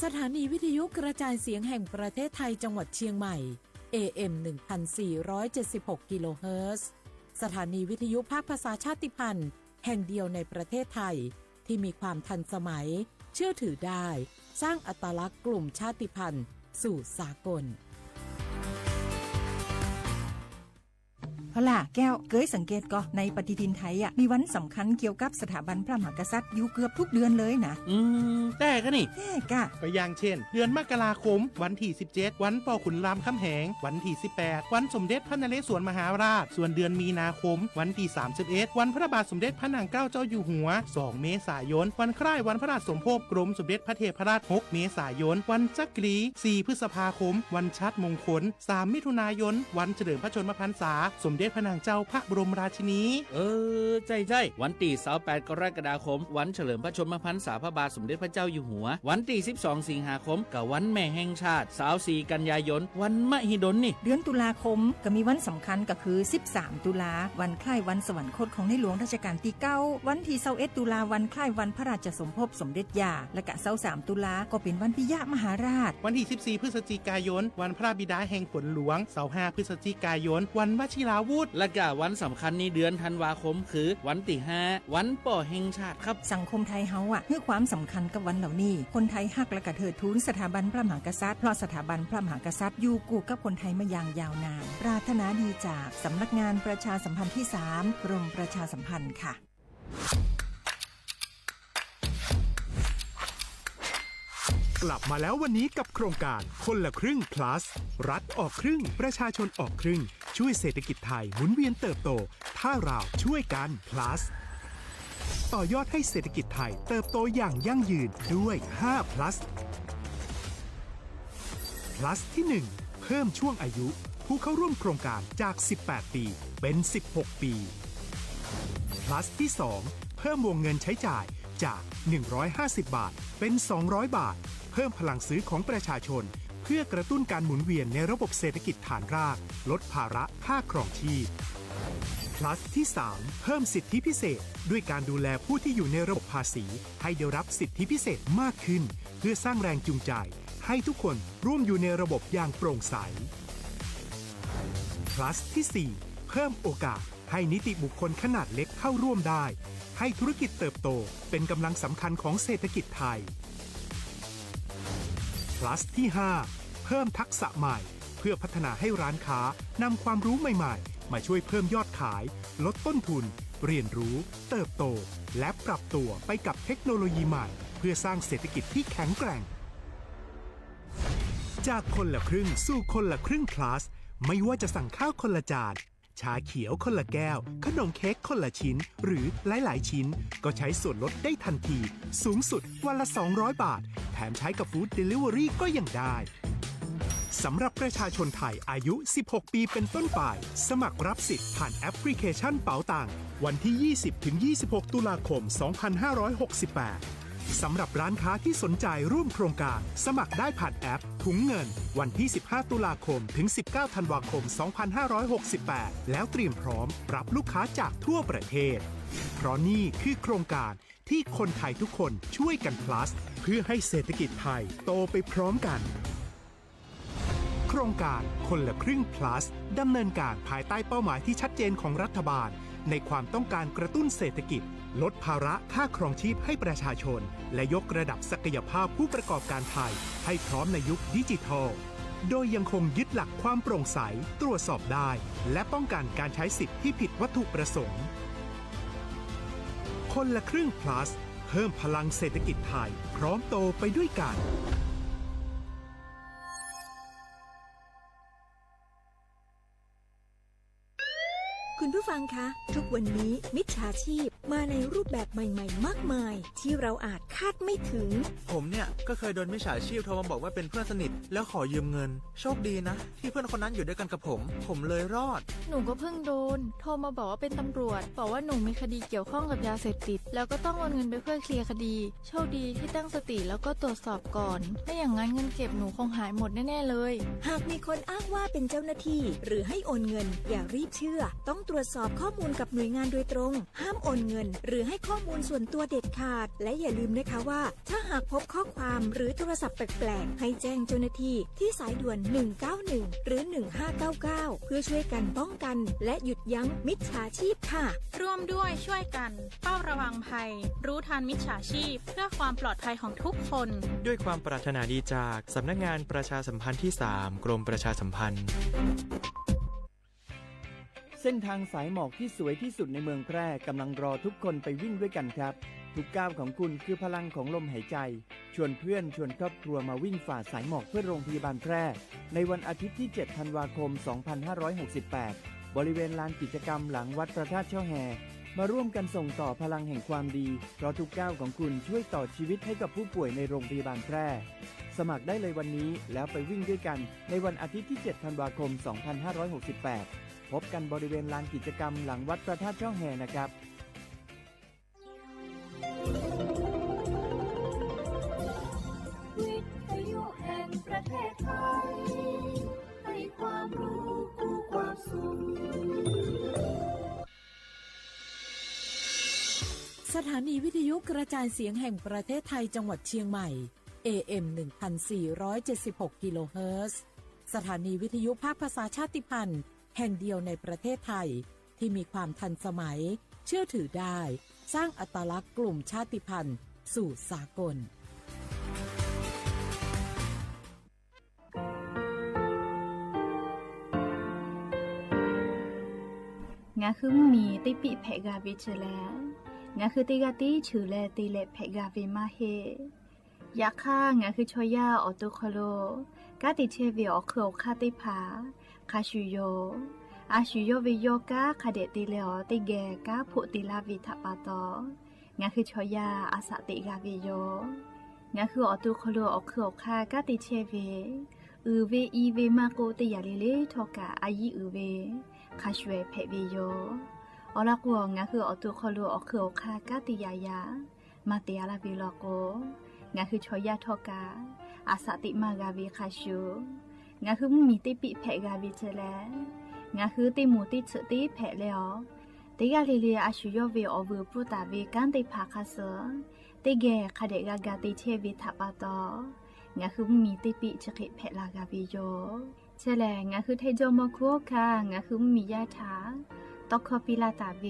สถานีวิทยุกระจายเสียงแห่งประเทศไทยจังหวัดเชียงใหม่ AM 1476 กิโลเฮิรตซ์สถานีวิทยุภาคภาษาชาติพันธุ์แห่งเดียวในประเทศไทยที่มีความทันสมัยเชื่อถือได้สร้างอัตลักษณ์กลุ่มชาติพันธุ์สู่สากลเอาล่ะแก้วเคยสังเกตก็ในปฏิทินไทยมีวันสำคัญเกี่ยวกับสถาบันพระมหากษัตริย์อยู่เกือบทุกเดือนเลยนะแต่ก็นี่แต่กะก็อย่างเช่นเดือนมกราคมวันที่17วันป่อขุนรามคำแหงวันที่18วันสมเด็จพระนเรศวรมหาราชส่วนเดือนมีนาคมวันที่31วันพระบาทสมเด็จพระนางเกล้าเจ้าอยู่หัว2เมษายนวันคล้ายวันพระราชสมภพกรมสมเด็จพระเทพราช6เมษายนวันจักรี4พฤษภาคมวันชัดมงคล3มิถุนายนวันเฉลิมพระชนมพรรษาสมเด็จพระนางเจ้าพระบรมราชินีใช่วันที่28กรกฎาคมวันเฉลิมพระชนมพรรษาพระบาทสมเด็จพระเจ้าอยู่หัววันที่12สิงหาคมกับวันแม่แห่งชาติ24กันยายนวันมหิดลนี่เดือนตุลาคมก็มีวันสำคัญก็คือ13ตุลาวันคล้ายวันสวรรคตของในหลวงรัชกาลที่9วันที่21ตุลาวันคล้ายวันพระราชสมภพสมเด็จย่าและก็23ตุลาก็เป็นวันปิยมหาราชวันที่14พฤศจิกายนวันพระบิดาแห่งฝนหลวง25พฤศจิกายนวันวชิราวุธและก็วันสำคัญในเดือนธันวาคมคือวันที่5วันป่อแห่งชาติครับสังคมไทยเฮาให้ความสำคัญกับวันเหล่านี้คนไทยฮักและก็เทิดทูนสถาบันพระมหากษัตริย์เพราะสถาบันพระมหากษัตริย์อยู่คู่กับคนไทยมาอย่างยาวนานปรารถนาดีจากสำนักงานประชาสัมพันธ์ที่3กรมประชาสัมพันธ์ค่ะกลับมาแล้ววันนี้กับโครงการคนละครึ่ง plus รัฐออกครึ่งประชาชนออกครึ่งช่วยเศรษฐกิจไทยหมุนเวียนเติบโตถ้าเราช่วยกัน plus ต่อยอดให้เศรษฐกิจไทยเติบโตอย่างยั่งยืนด้วย5 plus plus ที่1เพิ่มช่วงอายุผู้เข้าร่วมโครงการจาก18ปีเป็น16ปี plus ที่2เพิ่มวงเงินใช้จ่ายจาก150บาทเป็น200บาทเพิ่มพลังซื้อของประชาชนเพื่อกระตุ้นการหมุนเวียนในระบบเศรษฐกิจฐานรากลดภาระค่าครองชีพ plus ที่3เพิ่มสิทธิพิเศษด้วยการดูแลผู้ที่อยู่ในระบบภาษีให้ได้รับสิทธิพิเศษมากขึ้นเพื่อสร้างแรงจูงใจให้ทุกคนร่วมอยู่ในระบบอย่างโปร่งใส plus ที่4เพิ่มโอกาสให้นิติบุคคลขนาดเล็กเข้าร่วมได้ให้ธุรกิจเติบโตเป็นกำลังสำคัญของเศรษฐกิจไทย plus ที่5เพิ่มทักษะใหม่เพื่อพัฒนาให้ร้านค้านำความรู้ใหม่ๆมาช่วยเพิ่มยอดขายลดต้นทุนเรียนรู้เติบโตและปรับตัวไปกับเทคโนโลยีใหม่เพื่อสร้างเศรษฐกิจที่แข็งแกร่งจากคนละครึ่งสู่คนละครึ่ง plus ไม่ว่าจะสั่งข้าวคนละจานชาเขียวคนละแก้วขนมเค้กคนละชิ้นหรือหลายๆชิ้นก็ใช้ส่วนลดได้ทันทีสูงสุดวันละ200บาทแถมใช้กับฟู้ดเดลิเวอรี่ก็ยังได้สำหรับประชาชนไทยอายุ16ปีเป็นต้นไปสมัครรับสิทธิ์ผ่านแอปพลิเคชันเป๋าตังวันที่ 20-26 ตุลาคม 2568สำหรับร้านค้าที่สนใจร่วมโครงการสมัครได้ผ่านแอปถุงเงินวันที่ 15 ตุลาคมถึง 19 ธันวาคม 2568 แล้วเตรียมพร้อมรับลูกค้าจากทั่วประเทศเพราะนี่คือโครงการที่คนไทยทุกคนช่วยกัน plus เพื่อให้เศรษฐกิจไทยโตไปพร้อมกันโครงการคนละครึ่ง plus ดำเนินการภายใต้เป้าหมายที่ชัดเจนของรัฐบาลในความต้องการกระตุ้นเศรษฐกิจลดภาระค่าครองชีพให้ประชาชนและยกระดับศักยภาพผู้ประกอบการไทยให้พร้อมในยุคดิจิทัลโดยยังคงยึดหลักความโปร่งใสตรวจสอบได้และป้องกันการใช้สิทธิที่ผิดวัตถุประสงค์คนละครึ่ง plus เพิ่มพลังเศรษฐกิจไทยพร้อมโตไปด้วยกันคุณผู้ฟังคะทุกวันนี้มิจฉาชีพมาในรูปแบบใหม่ๆมากมายที่เราอาจคาดไม่ถึงผมเนี่ยก็เคยโดนมิจฉาชีพโทรมาบอกว่าเป็นเพื่อนสนิทแล้วขอยืมเงินโชคดีนะที่เพื่อนคนนั้นอยู่ด้วยกันกับผมเลยรอดหนูก็เพิ่งโดนโทรมาบอกว่าเป็นตำรวจบอกว่าหนูมีคดีเกี่ยวข้องกับยาเสพติดแล้วก็ต้องโอนเงินไปเพื่อเคลียร์คดีโชคดีที่ตั้งสติแล้วก็ตรวจสอบก่อนไม่อย่างนั้นเงินเก็บหนูคงหายหมดแน่ๆเลยหากมีคนอ้างว่าเป็นเจ้าหน้าที่หรือให้โอนเงินอย่ารีบเชื่อต้องตรวจ วจสอบข้อมูลกับหน่วยงานโดยตรงห้ามโอนเงินหรือให้ข้อมูลส่วนตัวเด็ดขาดและอย่าลืมนะคะว่าถ้าหากพบข้อความหรือโทรศัพท์แปลกๆให้แจ้งเจ้าหน้าที่ที่สายด่วน191หรือ1599เพื่อช่วยกันป้องกันและหยุดยั้งมิจฉาชีพค่ะร่วมด้วยช่วยกันเฝ้าระวังภัยรู้ทันมิจฉาชีพเพื่อความปลอดภัยของทุกคนด้วยความปรารถนาดีจากสำนักงานประชาสัมพันธ์ที่ 3 กรมประชาสัมพันธ์เส้นทางสายหมอกที่สวยที่สุดในเมืองแพร่กำลังรอทุกคนไปวิ่งด้วยกันครับทุกก้าวของคุณคือพลังของลมหายใจชวนเพื่อนชวนครอบครัวมาวิ่งฝ่าสายหมอกเพื่อโรงพยาบาลแพร่ในวันอาทิตย์ที่ 7 ธันวาคม 2568 บริเวณลานกิจกรรมหลังวัดพระธาตุช่อแฮมาร่วมกันส่งต่อพลังแห่งความดีเพราะทุกก้าวของคุณช่วยต่อชีวิตให้กับผู้ป่วยในโรงพยาบาลแพร่สมัครได้เลยวันนี้แล้วไปวิ่งด้วยกันในวันอาทิตย์ที่ 7 ธันวาคม 2568 พบกันบริเวณลานกิจกรรมหลังวัดพระธาตุช่อแฮนะครับวิทยุแห่งประเทศไทยให้ความรู้คู่ความสุขสถานีวิทยุกระจายเสียงแห่งประเทศไทยจังหวัดเชียงใหม่ AM 1476 กิโลเฮิรตซ์สถานีวิทยุภาคภาษาชาติพันธุ์แห่งเดียวในประเทศไทยที่มีความทันสมัยเชื่อถือได้สร้างอัตลักษณ์กลุ่มชาติพันธุ์สู่สากลงาคือมีติปิเพกาวิชแลงาคือติกาติชื่อแลติเลเพกาวิมาเฮยาค่างาคือชอยาออโตโคโลกาติเชวิออเคอคาติพาคาชูโยอาชูโยวิโยกาคาเดติเลอติเกกาผุติลาวิทปาโตงาคือชอยาอาสติกาวิโยงาคือออโตโคโลออเคอคากาติเชวิเวอีเวมาโกติยาลิเลทอกาอายีเวคาชเวเพวิโยอลากัวงาคือออตุคอลูออคือคากาติยายามาเตียลาวิโลโกงาคือชอยาทอกาอาสติมากาวิคาชูงาคือมีติปิเพกาวิเจแลงาคือติมูติฉติเพเลอติกาลิเลอาชูโยเวอเวปุตาเวกันติภาคาเซติเกคาเดกากาติเชวิทัปาโตงาคือมีติปิฉกิเพลากาวิโยเชแลงาคือเทโจมคุคางาคือมียาถาตอกคอปิลาตาเว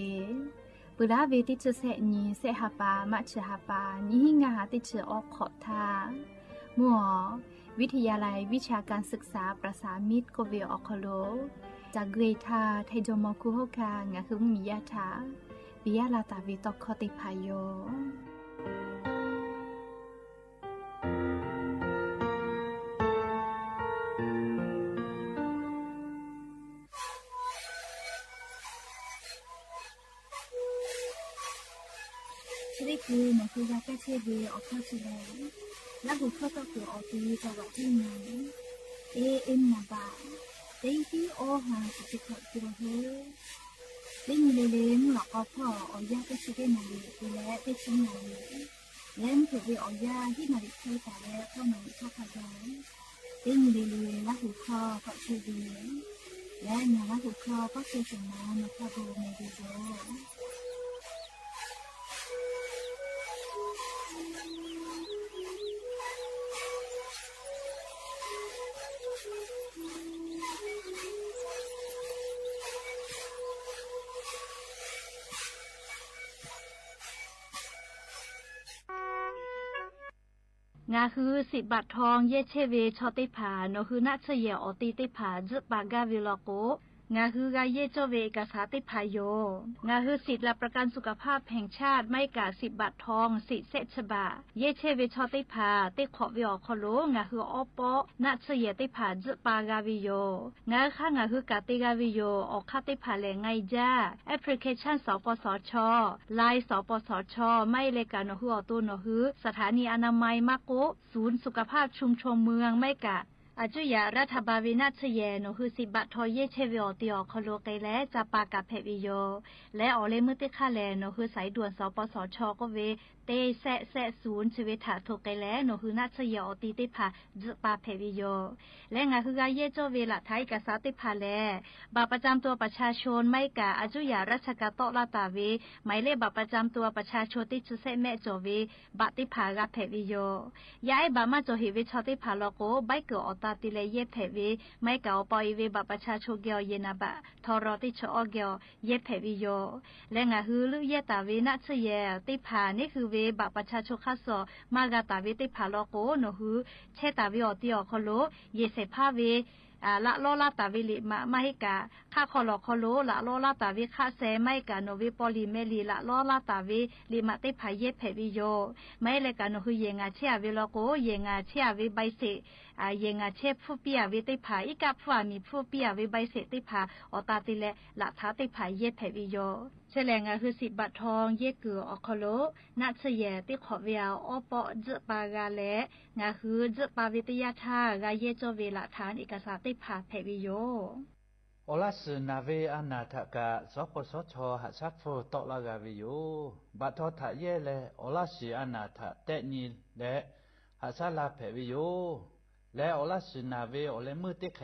ปุราเวติชเสนีเสหปามัชหปานิหิงาติชออกขอทามัววิทยาลัยวิชาการศึกษาประสานมิตรโกเวออคโลจากเกรทาไทโจมคุโฮคางาคือมียาถาปิยาลาตาเวตอกคอติพายโยนี่คือมันคือยาแก้เชื้อเวออกข้อเชื้อและหัวข้อต่อตัวออกตีจังหวะที่ไหนAM มาบ่าได้ที่โอหาสิบขวดตัวเฮได้มีเลมหลอกเอาพ่อเอายาแก้เชื้อมาเลยและได้ชิ้นมาเลยและถือว่าเอายาที่มาดิคีแต่แล้วเข้ามาเข้าพายาได้มีเลและหัวข้อก็เชื้อเวและงานและหัวข้อก็เชื้อสมองมาเข้าดูในดีโจงาคือ10 บาททองเยเชเวชอติผาโนคือนาเชเยออติติผาจึปากาวิโลโกงาคือกาเยโจเวเอกสาติพายโยงาคือสิทธิและประกันสุขภาพแห่งชาติไม่กา10 บาททองสิเซชบาเยเชเวชอติผาติขอวิออคโลงาคือออปอนาเชเยติผาจึปากาวิโยงาค่างาคือกาติกาวิโยออกคาติผาแหลงไงจ้าแอปพลิเคชันสปสชไลน์สปสชไม่เลกาโนคือออตูโนคือสถานีอนามัยมาโกศูนย์สุขภาพชุมชนเมืองไม่กะ อาจุยารัฐบาลวินาศเยโนคือสิบัตทอเยเชวิอติอคโลไกและจะปากาเพวิโยและออเลมือติคาแลโนคือสายด่วนสปสชก็เวเตแซศูนย์ชีวิตถาถูกไกและโนคือนาศเยอติติพาจะปาเพวิโยและงาคือกาเยโจเวละไทยกษาติพาแลบาประจำตัวประชาชนไม่กาอาจุยาราชกาโตลาตาเวหมายเลขบัตรประจำตัวประชาชนที่จุเซแม่โจเวบัตติพากาเพวิโยยาไอบามาโจฮิวิชอติพาโลโกใบเกออตาติเลเยเพวิไม่กาอปอยเวบัตรประชาชนเกียวเยนาบะทอรอติชอเกียวเยเพวิโยและงาฮือลุเยตาเวนัชเยติพานี่คือเวบัตรประชาชนคัสโซมากาตาเวติพาโลโกโนฮือเชตาเวอติอคโลเยเสพาเวละโลลาตาวิลิมาให้กาค่าคอลอคอโลละโลลาตาวิค่าเซไม่กาโนวิปอลิเมลีละโลลาตาวิลิมาติพายเยเพวิโยไม่เลกาโนคือเยงาเชียวิโลโกเยงาเชียวิใบเสเยงาเชผู้เปียวิติพาอีกาผู้มีผู้เปียวิใบเสติพาอตาติเลละท้าติพายเยเพวิโยเฉลงาคือ10 บาททองเยเกืออคโลนัชเยติขอเวียวอปอจปากาเลงาคือจปาวิทยาธากาเยโจเวละฐานเอกสารติพาเพวิโยโอลาสนาเวอนาทกะสปสชหัสักโฟตอลากาวิโยบัททะเยเลโอลาสอนาทะเตนีและหัสลาเพวิโยและโอลาสนาเวโอเลมือติเข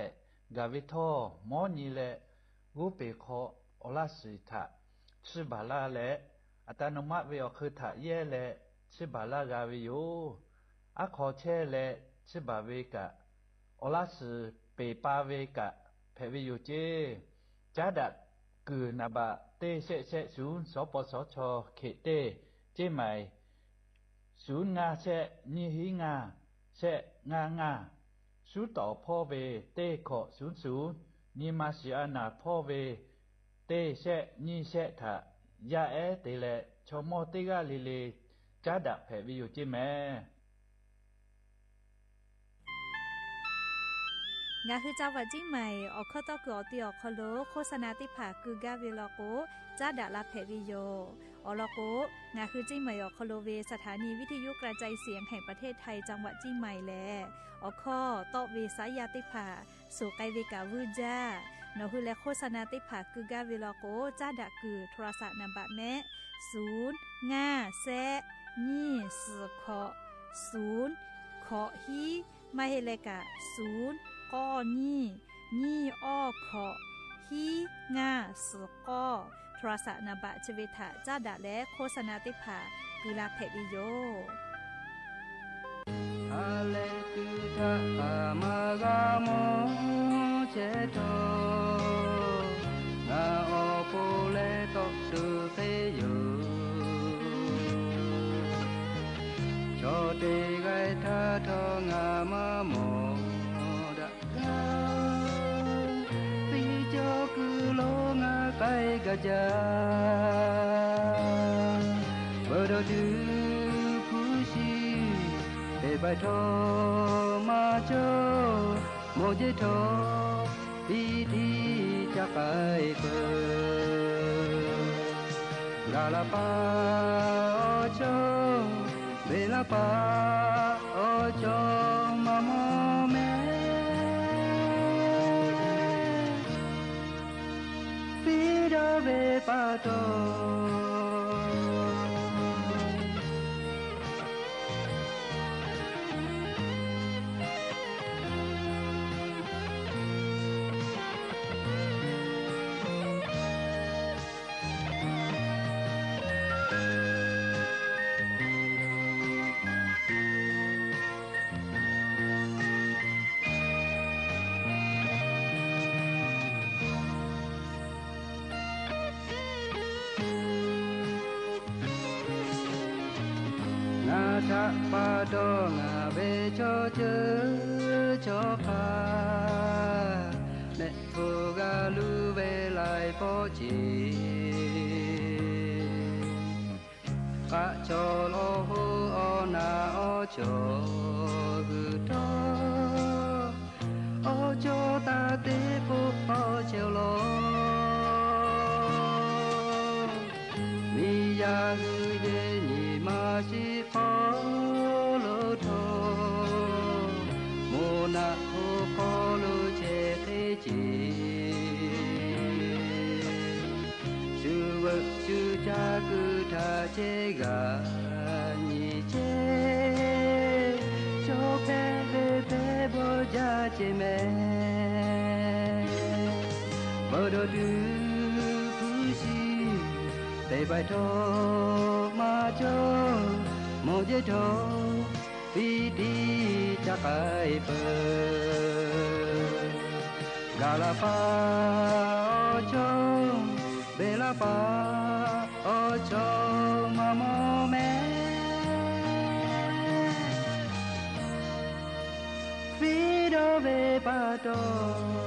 กาวิทอมอนีเลกูเปโคโอลาสทะชิบาลาเลอัตโนมัติเวอคือทะเยเลชิบาลากาวิโยอะขอเชเลชิบาเวกะโอลาสเปปาเวกะเพวิโยเจจาดักกือนาบะเตเสศูนย์สปสชเขเตเจใหม่ศูนย์งาเสนิหิงาเสงาสูต่อพ่อเวเตขอ00นิมาสิอานาพ่อเวเตเสนิเสทะยาเอเตเลชมอติกาลิเลจาดักเพวิโยเจแม่งาคือเจ้าวัดจิ้งใหม่ออกข้อต่อเกือติออกคโลโฆษณาติผาคือกาเวลโกจ้าดาลาเพวิโยอลโกงาคือจิ้งใหม่ออกคโลเวสถานีวิทยุกระจายเสียงแห่งประเทศไทยจังหวัดจิ้งใหม่แลออกข้อต่อเวสายาติผาสู่ไกเวกาวืจ้านอคือและโฆษณาติผาคือกาเวลโกจ้าดาคือโทรศัพท์นำบะแม่0 5 แซนี่สือขอ0ขอฮีมาเฮเลกะ0ก้อนี่อ้อขอฮีงาสือก้อโทรศัพท์นบะชเวทะจ้าดะและโฆษณาติผากุลาเพวิโยอาเลตุทะอามากาโมเจโตนาโอโปเลโตตุเตโยโชเตไกทาทองามาโมไกกะจาบรดูผู้ชีเตไปทอมาโจโมเจทอปีดีจะไปเปิดกาลาปาโอโจเบลาปาโอโจมาโมเมปาโตทักปาดงาเบโจเจโจพาเนฟูกาลูเวไลโปจีกะโจโลโฮโอนาโอโจกุโตโอโจตาเตปุโอเจโลมิยากุเยนิมาชิโคโลโทโมนาโคป 제가 니제 조페베베 보자 제메 모두두 부시 베바토 마조 모제토 비디 자카이퍼 갈라파 오초 벨라파 오초 마모메 피도 베바토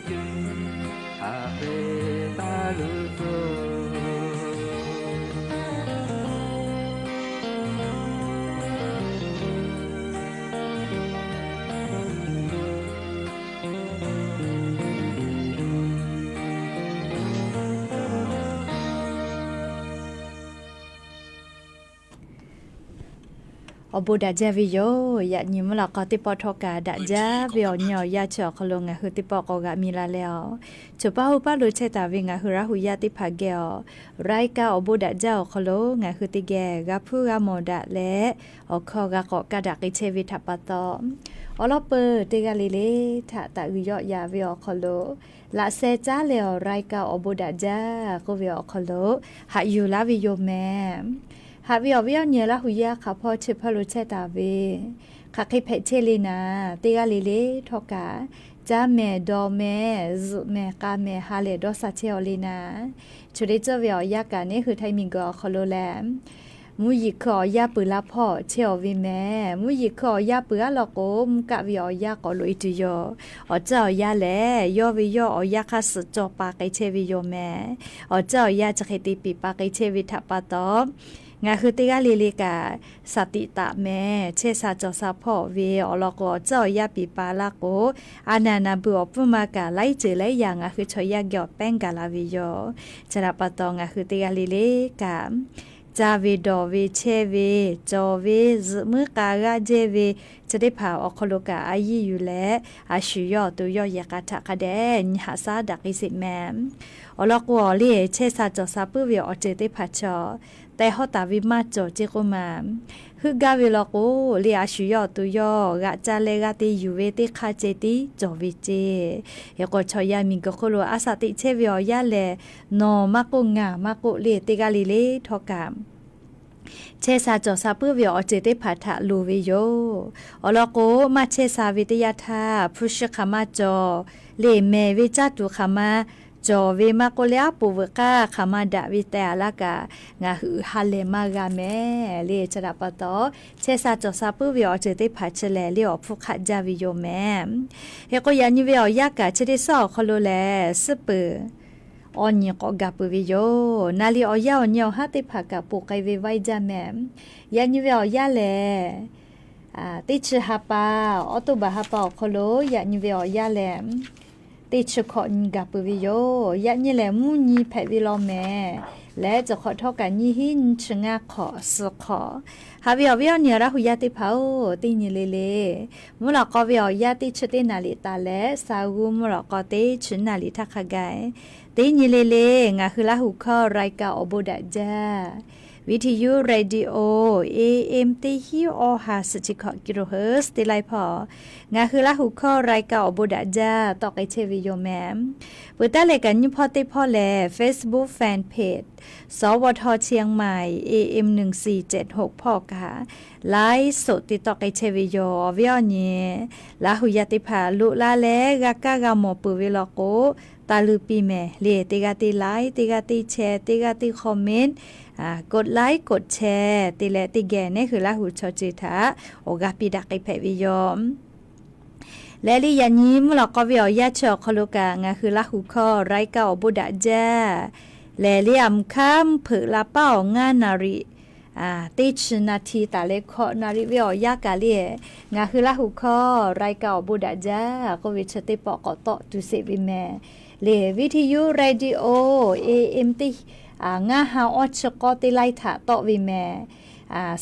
Te อบูดาเจวิโยยะนิมละก็ติปอทอกาดาจาเวียญอยาเชอคลงะคือติปอกกะมีลาแล้วจุปะหุปะลุเชตาวิงะคือราหุยาติภาเกอไรกาอบูดาเจ้าคลงะคือติแกกะผู้กะโมดะและอคอกะกอกะดะกิเชวิทัปปะตออลอเปติกะลิเลทะตะอุยอยาเวียคลละเซจาเลอไรกาอบูดาจาก็เวียคลหะอยู่ลาวิโยแมหาวิอวิอเนียละหุยาค่ะพ่อเชพะโลเชตาเวค่ะคิเพเชลีนาติกาลิเลทอกาจาเมดอเมซุเมกาเมฮาเลดอซาเชอลีนาชุดเจวิอยากานี่คือไทมิงกอคอโลแลมมูยิคอยาปืลาพ่อเชอวิแม่มูยิคอยาปือะลอโกมกะวิอยากอลุอิตุโยอเจ้ายาแลยอวิยออยาคัสจอปาไกเชวิโยแม่อเจ้ายาจะเคติปิปาไกเชวิทัปปะตองาคือติกาลิลิกาสติตะแม่เชซาจอซาพ่อเวอลอกอเจ้ายาปิปาลาโกอานานาบัวปุมากาไลเจไลยางาคือชอยากยอแป้งกาลาวิโยจราปะตองาคือติกาลิลิกาจาเวดอเวเชเวจอเวซมือกากาเจเวจะได้ผ่าออกคโลกาอายีอยู่และอาชุยอตัวยอยากาทะกะแดนหาซาดักอิสิแมมอลอกวอเลเชซาจอซาปุเวอเจได้ผ่าชอแต่ฮอตาวิมาจอเจโกมาคือกาเวลโกเลียชุยอตุยอกะจาเลกาติยูเวติคาเจติจอวิเจยกชอยามิงกโคโลอาสติเชเวียเลนอมะโกงามะโกเลติกาลิเลทอกามเชซาจอซาปุเวอเจติพัทะลูเวโยอลโกมาเชซาวิทยาทาพุชคามาจอเลเมวิจาตุคามาจอเวมาโกเลียปูเวกาขามาดาวิเตอลากางาหือฮัเลมากาเมเลจราปตอเชซาจอซาปุเวอเจติพัชเลเลอพุขะจาวิโยแมเฮโกยานิเวอยากาเชดิซอคโลเลสเปออนยก็กับวิโยนาลีออยาออนยฮัติภากะปุไกเวไวจาแมยานิเวอยาเลติชฮาปาออตุบะฮาปาคโลยานิเวอยาเลติชขอนกับวิโยยะนี่แหละมูนีแพวิลอแม่และจะขอเท่ากันยี่หินชงาขอสขอฮาวิอวิอเนียระหุยาติเผาตินิเลเลมุลกอวิอยาติชตินาลิตาและสาวุมุลกอติชนาลิทักขะไกตินิเลเลงาคือละหุข้อรายกาอโบดะจาวิทยุเรดิโอ AM ติฮิโอฮาสจิคกิโลเฮิรตซ์ติไลพองาคือละหุข้อรายกาอโบดะจาตอกไอเชวิโยแมมเปิดตาเลกันยุพอติพ่อแล Facebook Fanpage สวทเชียงใหม่ AM 1476พ่อกะไลฟ์สดติดต่อไอเชวิโยวิอเนละหุยติภาลุลาเลกะกะกะโมปุเวลโกตาลือปีแม่เลติกาติไลค์ติกาติแชร์ติกาติคอมเมนต์กดไลค์กดแชร์ติและติแกนี่คือละหูชอจิตาโอกาปิดักไอแพวิยอมและลิยานิมลอกวิอยาชอคโลกางาคือละหูข้อไรเก่าบุดะจาและลิยมคัมเผือละเป้างานนาริติชนาทีตาเลขอนาริวิอยากาเลียงาคือละหูข้อไรเก่าบุดะจากวิชติปอกอตตุเสวิแมเลวิทยุเรดิโอ AM ติงาฮาออชกอติไลถะตอวิแม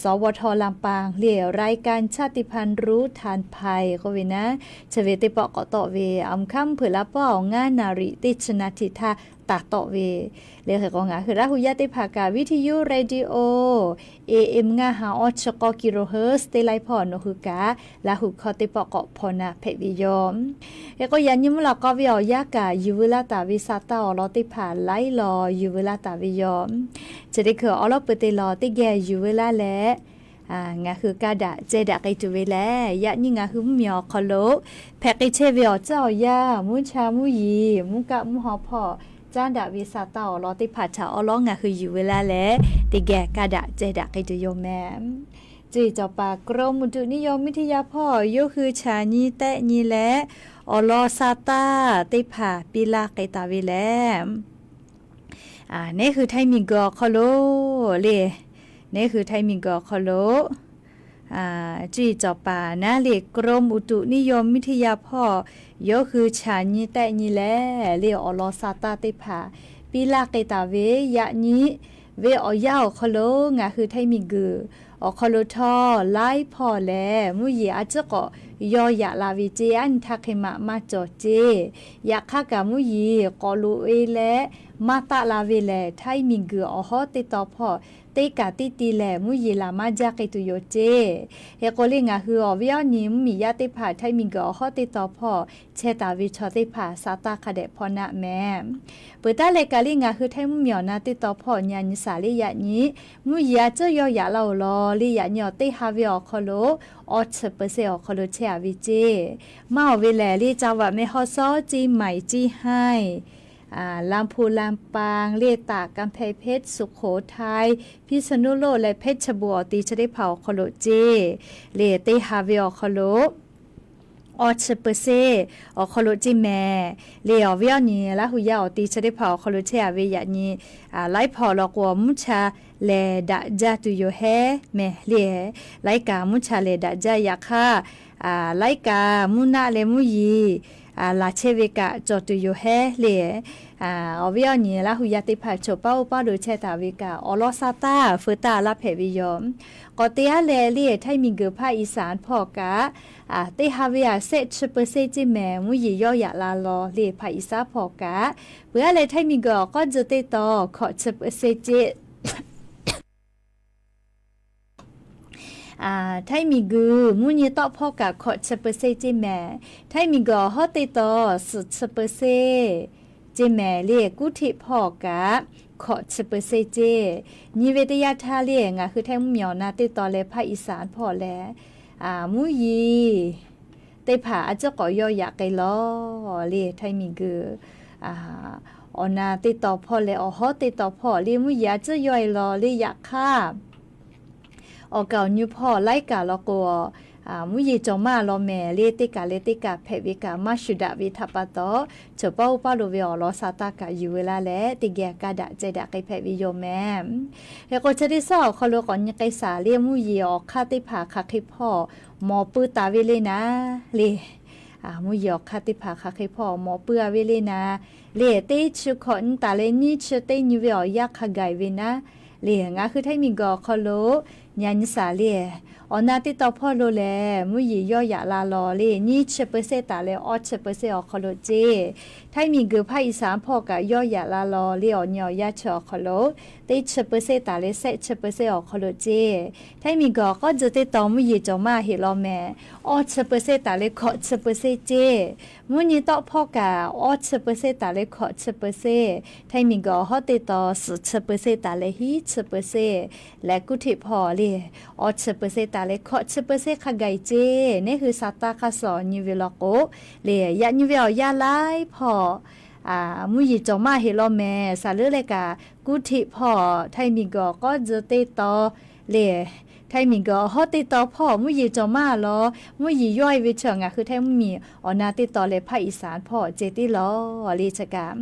สวทลำปางเลี่ยรายการชาติพันธุ์รู้ทานภัยก็วินะเชเวติปอกตอเวอำคำเผือละป้องานาริติชนาทิทาตาตอเวเรียกของงาคือละหุยติภากาวิทยุเรดิโอ AM งาฮาออชกอกิโลเฮิรตซ์ติไลพอโนหุกาละหุคอติปอกพอนาเพวิยอมเอกยันยิมลอกวิอยากายูเวลาตาวิซาตาอลอติภาไลลอยูเวลาตาวิยอมจะได้คืออลอเปติลอติแกยูเวลาและงาคือกาดะเจดะไกตุเวแลยะนี่งาคือมีอคโลแพกเชเวอเจ้ายามุชามุยีมุกะมุหอพอจานดาวิซาตาอลอติภาชาอลองาคือยูเวลาและติแกกาดะเจดะไกตุโยแมมจีจอปากรมอุตุนิยมวิทยาพ่อโยคือชานีแตะนีและอลอซาตาติภาปิลาไกตาวิแลนี่คือไทมิงกอคโลเลนี่คือไทมิงกอคโลจีจอปานะเลกรมอุตุนิยมวิทยาพ่อโยคือชานีแตะนีและเลอลอซาตาติภาปิลาไกตาเวยะนี้ เวอยาคอโลงาคือไทมิกืออคอโลทอไลพอแลมุยอาจจะก็ยอยาลาวิเจอันทักเขมะมาจอเจยาค่ากามุยกอลูเอแลมาตะลาเวแลไทมิกืออฮอติตอพอเตกาติตีแลมุยลามาจากิตุโยเจเฮโกลิงาคืออวิอนิมมียาติผาไทมิกืออฮอติตอพอเชตาวิชอติผาซาตาคาเดพอนะแม่เปิดตาเลกาลิงาคือไทมุเหมียวนาติตอพอญาณิสาลิยะนี้มุยาเจยอยาลาลอลิยะญอติฮาวิอคอโลออชเปเซอคอโลเชอาวิเจมาเวแลลิจาวะเมฮอซอจีใหม่จีให้ลำพูลำปางเลตากกำแพงเพชรสุโขทัยพิษณุโลกและเพชรบัวตีชะได้เผาคอโลเจเลเตฮาเวอคอโลออชเปเซอคอโลจิแมเลอวิอนีละหุยาอตีชะได้เผาคอโลเชอาเวยะนีไลพอลอกวมุชาเลดะจาตุโยเฮเมเลไลกามุชาเลดะจายาคาไลกามุนาเลมุยีลาเชเวกะจอตุโยเฮเลอวิอนีละหุยาติผาโชเป้าป้าโดเชตาเวกาอลอซาตาเฟตาลาเพวิยอมกอเตียเลเลียไทมิงเกอภาคอีสานพอกะเตฮาเวียเซชเปเซจิแมมุยยอยะลาลอเลภาคอีสานพอกะเพื่อเลไทมิงเกอก็จะเตตอขอเชเปเซจิไทมิกูมุนีตอพอกะขอเชเปเซจิแมไทมิกอฮอเตตอสุเชเปเซจิแมเลกุทิพอกะขอเชเปเซเจนิเวตยาทาเลงะคือแทงเหมียวนาติตอเลภาคอีสานพอแลมุยีเตผาอาจจะก่อยอยากไกลอเลไทมิกูอนาติตอพอเลอฮอติตอพอเลมุยาจะย่อยลอเลอยากค่าออกเก่านิวพ่อไล่กาลอกัวมุยจงมาลอแม่เลติกาเพวิกามาชุดาวิทัปตอเฉเป้าป้าโลเวอลอซาตากาอยู่เวลาแลติแกกาดะเจดะไกเพวิโยแม่เฮโกชดิซอคอโลก่อนไกสาเลียมุยออกคาติผาคาคิพ่อหมอปื้อตาเวเลนะเลมุยออกคาติผาคาคิพ่อหมอปื้อเวเลนะเลเตชุขอนตาเลนิชเตนิเวอยักขะไกเวนะเลงาคือไทมิงกอคอโลญาณิสาเลอนาติตอพ่อโลแลมุยยอยะลาลอเลนี่เชเปเซตาเลออเชเปเซอคอโลเจไทมิงกือภาคอีสานพ่อกะยอยะลาลอเลอญอยะชอคอโลเตเชเปเซตาเลเซเชเปเซอคอโลเจไทมิงกอก็จะเตตอมุยจอมาเฮลอแมออเชเปเซตาเลขอเชเปเซเจมุนีตอพ่อกะออเชเปเซตาเลขอเชเปเซไทมิงกอฮอเตตอสุเชเปเซตาเลฮีเชเปเซและกุทิพอเลออเชเปเซตาเลขอเชเปเซขะไกเจนี่คือซาตาคาสอนิเวลโกเลยะนิเวลยาไลพอมุยจอมาเฮลอแมสาเลเลกากุทิพอไทมิงกอก็จะเตตอเลไทมิงกอฮอติตอพ่อมุยจอมาลอมุยย่อยวิเชงคือไทมีอนาติตอเลภาคอีสานพ่อเจติลอลีชกาม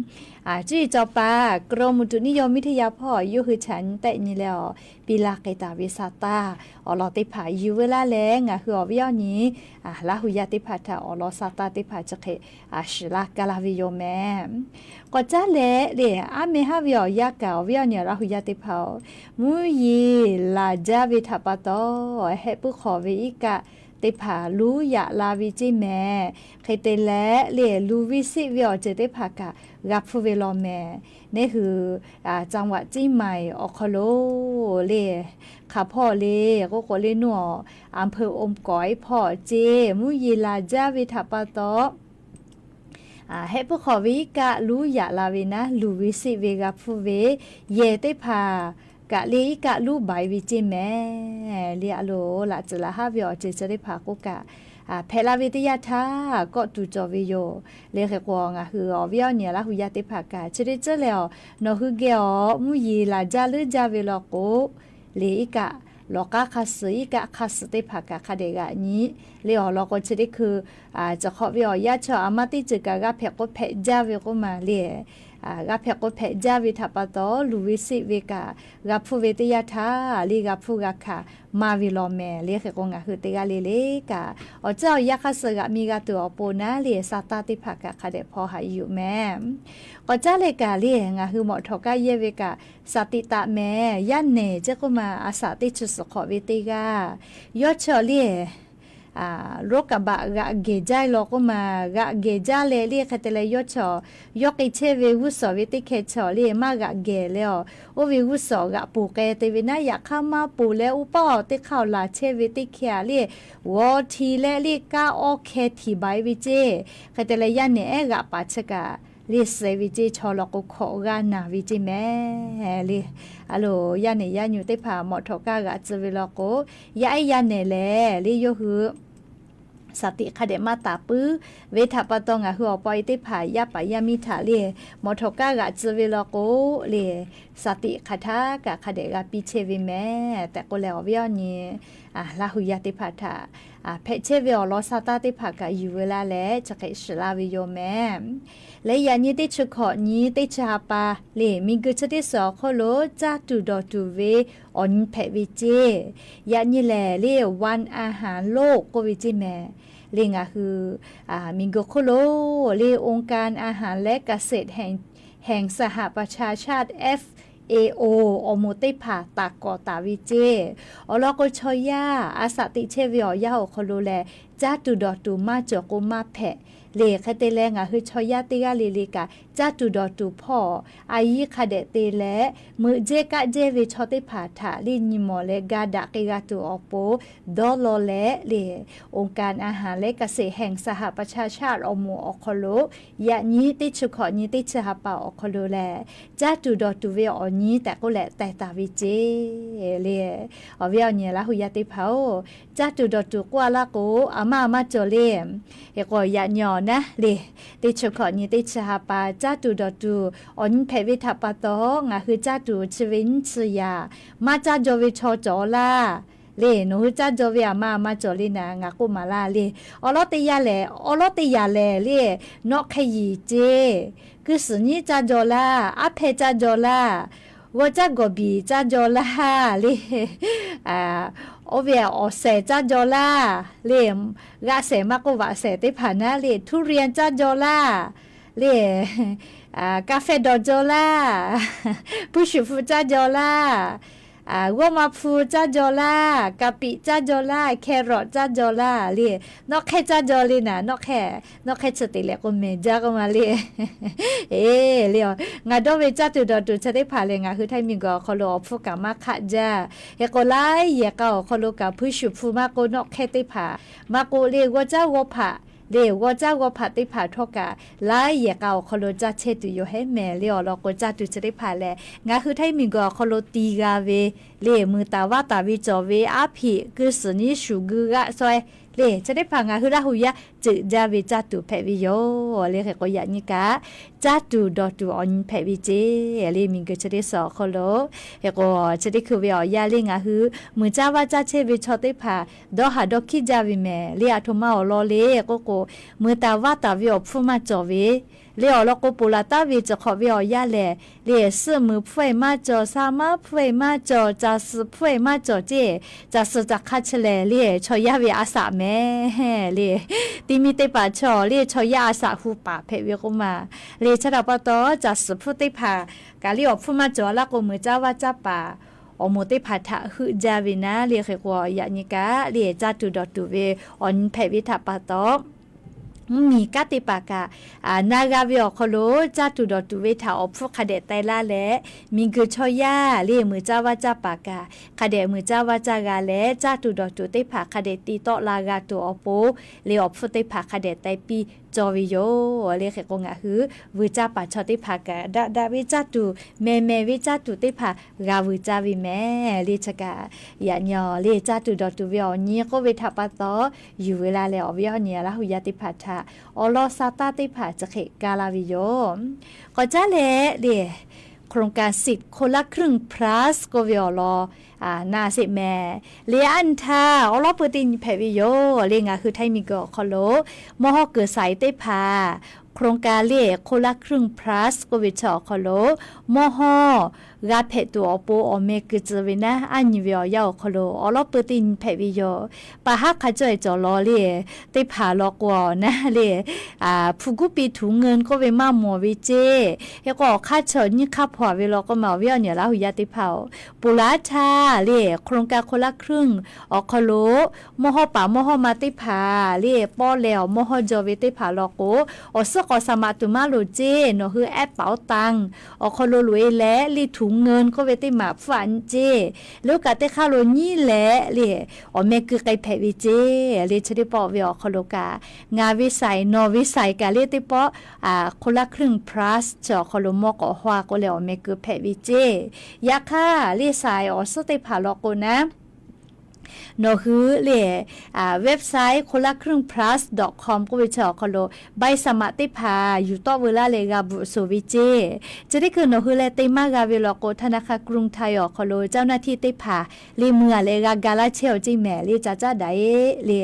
จี้จอปากรมอุตุนิยมวิทยาพ่ออยู่คือฉันแต่นี่แล้วปีลาไกตาวิซาตาอลอติผาอยู่เวลาแลงคืออวิยนี้ลาหุยาติผาทาอลอซาตาติผาจะเคชิลากาลาวิโยแมก็จะเลเมฮาวิอยากาอวิยเนี่ยลาหุยาติผามุยลาจาวิทัปตอเฮปุขอวิอิกะติผาลูยะลาวิจิแมเคเตเลลูวิสิวิอเจติผากะรับฟูเวลอแมนี่คือจังหวัดจีใหม่อคโลเลค่ะพ่อเลก็โกเลนัวอำเภออมก๋อยพ่อเจมุยลาจาวิทัปตอเฮปุขอวิกะลูยะลาวินะลูวิสิเวกะฟูเวเยติผากะเลกะลูใบวิจิแมเลียโลละจะละฮาวิอเจจะได้ผากุกะเพลาวิทยาทาก็ตูจอวิโยเลขกวงคืออวิอเนี่ยละหุยาติผากะจะได้เจแล้วนอคือเกอมุยลาจาลือจาเวลโกเลกะลอกะคาสึอีกะคาสึติผากะคาเดกะนี้เลอลอกจะได้คือจะขอวิอยาชออามาติจึกะกะเพก็เพจาเวก็มาเล กะเพกเพจาวิทัปตอลูวิสิเวกากะพูเวติยาทาลีกะพูกะค่ะมาวิโลเมเลเขกงะคือเตกะเลเลกะอเจ้ายักษะกะมีกะตัวโปนะเลซาตาติภะกะคะเดพอหาอยู่แม่ก็จ้าเลกะเลงะคือหมอทอกะเยเวกะสติตะแม่ยันเนเจกุมาอาสาติจุสขอเวติกายอชอเลโรคกะบะกะเกจายโลกมากะเกจาเลเลคเตเลยอชอยกอิเชเววุสเวติเคชอเลมากะเกเลโอเววุสกะปูเกเตเวนะอยากเข้ามาปูเลอุปอติเข้าลาเชเวติเคเลวอทีเลเลกะโอเคทีบายวิเจคเตเลยันเนเอกะปาชกะลิเซวิจิชอลกุขอกานาวิจิแม่ลิอะโลยาเนยาอยู่ติผาหมอทอกากะจเวลโกยาไอยาเนเลลิโยหือสติคเดมาตาปื้อเวทปะตองะหัวปอยติผายาปายามิถาเลหมอทอกากะจเวลโกเลสติคทากะคเดกะปิเชวิแม่แต่ก็แล้วเวียนี่ลาหุยาติผาทาเพเชเวอลอซาตาติผากะอยู่เวลาและจะเกชลาวิโยแม่และยานี้ติชุขอนี้ติชาปาเลมีกุชติสอโคโลจาตุดอตูเวออนเพวิเจยานี้แลเลวันอาหารโลกโควิจิแม่เลงะคือมิงโกโคโลเลองค์การอาหารและเกษตรแห่งสหประชาชาติ FAO อโมติผาตากอตาวิเจอลอโกชอยาอาสติเชวิอยาโอโคโลแลจาตุดอตูมาจโกมาเพเลคเตแลงะคือชอยาติกาลิลิกาจาตุดอตูพ่ออายิคเดเตแลมือเจกะเจวิชอติผาถาลินิมอเลกาดะเกกาตูอโปดอลอเลเลองค์การอาหารและเกษตรแห่งสหประชาชาติอโมอโคโลยะนี้ติชุขอนี้ติชหาปาอโคโลแลจาตุดอตูเวออนี้แต่ก็แลแต่ตาวิเจเลอเวียเนี่ยละหุยาติเผาจาตุดอตูกว่าละโกอามาโจเลเฮก็ยะญอนะเลติชุขอนี้ติชหาปาจาตุดอตูออนเพวิทัปตองะคือจาตุชวินชยามาจาโจวิชอจอลาเลหนูจาโจวิอามาจอลินางะกุมาลาเลอลอติยาเลเลนอกขยีเจคือสนี้จาโจลาอะเพจาโจลาวะจากอบีจาโจลาเลโอเวียอเซจาโจลาเลกะเสมะกวะเสติผานะเลทุเรียนจาโจลาเลกาแฟดอโจลาผู้ชูฟูจาโจลาวะมาฟูจาโจลากะปิจาโจลาแครอทจาโจลาเลนอกแค่จาโจลินะนอกแค่สติเลก็เมจาก็มาเลเลงาดอเวจาตุดอตุจะได้ผ่าเลงาคือไทยมิงก็คอโลฟูกะมาคะจาเฮโกไลเยก็คอโลกะผู้ชูฟูมาโกนอกแค่ติผ่ามาโกเลวะจาวะผาเลวจ้าวผัดติผาทกะลายเยกเอาคโลจาเชตุโยให้แม่เลอลอกจาตุจะได้ผ่าแลงาคือไทยมิงก็คโลตีกาเวเลมือตาวาตาวิจอเวอาภิคือสนิสุกุกะซอยเลจะได้ผ่างาคือลาหุยะจึจาเวจาตุเพวิโยเลเขก็ยะนิกะจาตุดอตุออนเพวิเจเลมิงก็จะได้สอคโลเฮก็จะได้คือเวอยาเลงาคือมือจาวาจาเชเวชอติผาดอหาดอคิจาวิเมเลอะโทมาอลอเลก็มือตาวาตาวิอฟุมาจอเวเลอลอกปุลาตาวิจะขอวิอยาเลสมือพวยมาจอสามาพวยมาจอจาสพวยมาจอเจจาสจักคัชเลชอยาวิอาสาแม่เลติมิเตปาชอเลชอยาอาสาฮูปาเพเวกุมาเลชดาปตอจาสพุติภากาลิอฟุมาจอละกมือจาวาจาปาอโมติพัทะคือจาวินะเลเขกวยานิกาเลจาตุดอตุเวออนเพวิทัปตอมีกติปากานากาวิอโคโลจาตุดอตุเวทาอฟุคเดไตลาและมิงกุชอยาเลมือจาวาจาปากาคเดมือจาวาจากาและจาตุดอตุเตผาคเดติโตลากาตุอโปเลอฟุเตผาคเดไตปีจอวิโยเลเขกงะฮือวิจาปะชอติภากะดาวิจาตุเมวิจาตุติภากาวิจาวิแม่เลชกะยะญอเลจาตุดอตุวิอนีก็เวทปะตออยู่เวลาแล้ววิอนีละหุยติภาทาอลอซาตาติภาจะเขกาลาวิโยก็จะเลโครงการสิทธิ์คนละครึ่ง plus ก็วิอลอนาสิแม่เลียอันทาอลอปตินเพวิโยเลงาคือไทยมิโกคอโลมอฮอเกิดสายเตพา โครงการเล่คนละครึ่ง plus ก็วิชาคโลมอฮอกาเพตัวโปอเมกจวินะอันวิอยาวคโลอลอปตินเพวิโยปะฮักขจอยจอลอเล่ติผาลอกวนะเล่ผู้กุปีถุงเงินก็เวมาหมอวิเจเฮก็ค่าเฉินนี่ค่าผัวเวลาก็มาเวียเนี่ยละหุยาติเผาปุราชาเล่โครงการคนละครึ่งอคโลมอฮอป่ามอฮอมาติผาเล่ป้อแล้วมอฮอจอวิติผาลอโกอสกอสมาตุมาโลเจเนาะคือแอปเป๋าตังอคโลรวยและลิถุงเงินก็เวติมาฝันเจแล้วกะเตค่าโลนี่แหละเล่อเมคือไกแพวิเจเล่ชดิปอเวอคโลกางาวิสัยนอวิสัยกะเล่ติปอคนละครึ่ง plus จอคโลมอกอฮวาก็แล้วเมคือแพวิเจยาค่าเล่สายอสติผาลอโกนะโนคือเล่เว็บไซต์คนละครึ่ง plus.com ก็ไปเจาะคโลใบสมัครติพาอยู่ต่อเวลาเลกาบุโซวิเจจะได้คือโนคือเลติมากาเวลโกธนาคารกรุงไทยอคโลเจ้าหน้าที่ติพาลีเมือเลกากาลาเชลจิแม่ลีจ้าได้เล่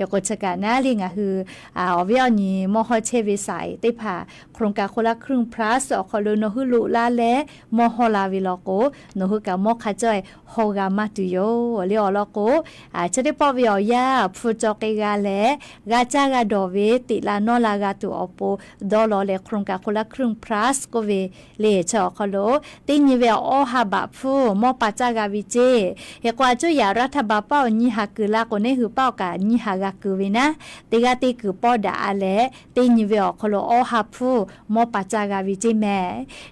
ยกชกานะลีงาคืออเวียนี่มอฮอเชวิสัยติพาโครงการคนละครึ่ง plus อคโลโนคือลุลาและมอฮอลาเวลโกโนคือกามอคาจอยโฮกามาตุโยเลอลโกจะได้ปอวิอยาฟูจอกกาและกาจากาดอเวติลานอลากาตุอโปดอลอเลโครงการคนละครึ่ง plus ก็เวเลชอคโลตินิเวอฮาบะฟูมอปาจากาวิเจเฮกว่าจุยารัฐบาลเป้านิฮากุลาโกเนหือเป้ากานิฮากากุเวนะติกาติกุปอดาอาเลตินิเวอคโลอฮาฟูมอปาจากาวิเจแม่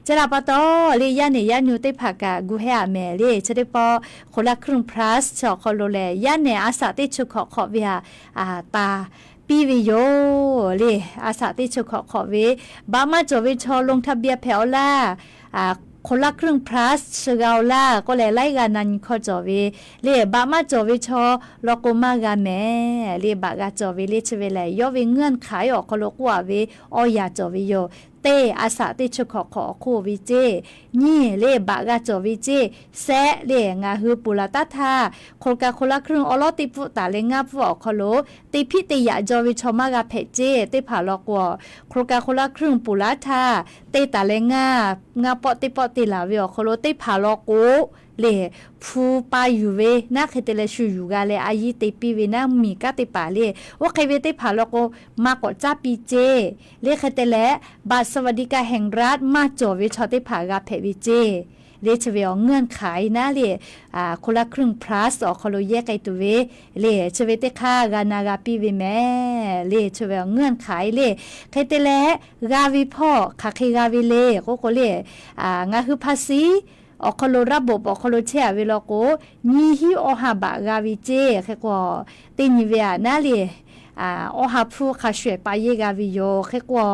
จะลาปะตอเลยาเนยานูติภากากุเฮอาแม่เลจะได้ปอคนละครึ่ง plus ชอคโลเลยาเนอาสาติชุขอเวียตาปีวิโยเลอาสาติชุขอเวบามาจวิชอลงทะเบียนแผวล่าคนละครึ่ง plus ชกาวล่าก็เลยไล่กันนันข้อจวิเลบามาจวิชอลโกมากาแม่เลบากาจวิเลชเวเลยยอวิเงื่อนขายออกคโลกว่าเวอยาจวิโยเตอาสาติชุขอโควิเจนี่เลบากาจวิเจแซเลงาฮือปุลาตาทาโครงการคนละครึ่งอลอติปุตาเลงาปุอคโลติพิติยาจวิชมากาเพเจเตผาลอกวโครงการคนละครึ่งปุลาทาเตตาเลงางาปอติลาวิอคโลเตผาลอกูเลฟูปายูเวนาเคเตเลชูยูกาเลอายีเตปีเวนามีกาเตปาเลว่าใครเวเตผาลโกมากกจ้าปีเจเลเคเตเลบาทสวัสดิการแห่งรัฐมาจอเวชอเตผากาเพวิเจเลชเวอเงื่อนไขนะเลคนละครึ่ง plus อคโลแยกไอตัวเวเลชเวเตค่ากานากาปีเวแม่เลชเวอเงื่อนไขเลเคเตเลกาวิพ่อคาเคกาวิเลโกเลงาคือภาษีอคโลระบบอคโลเชเวลโกนีฮิอหาบะกาวิเจแค่ก็ตินิเวนะเลอหาผู้คาช่วยไปเยกาวิโยแค่ก็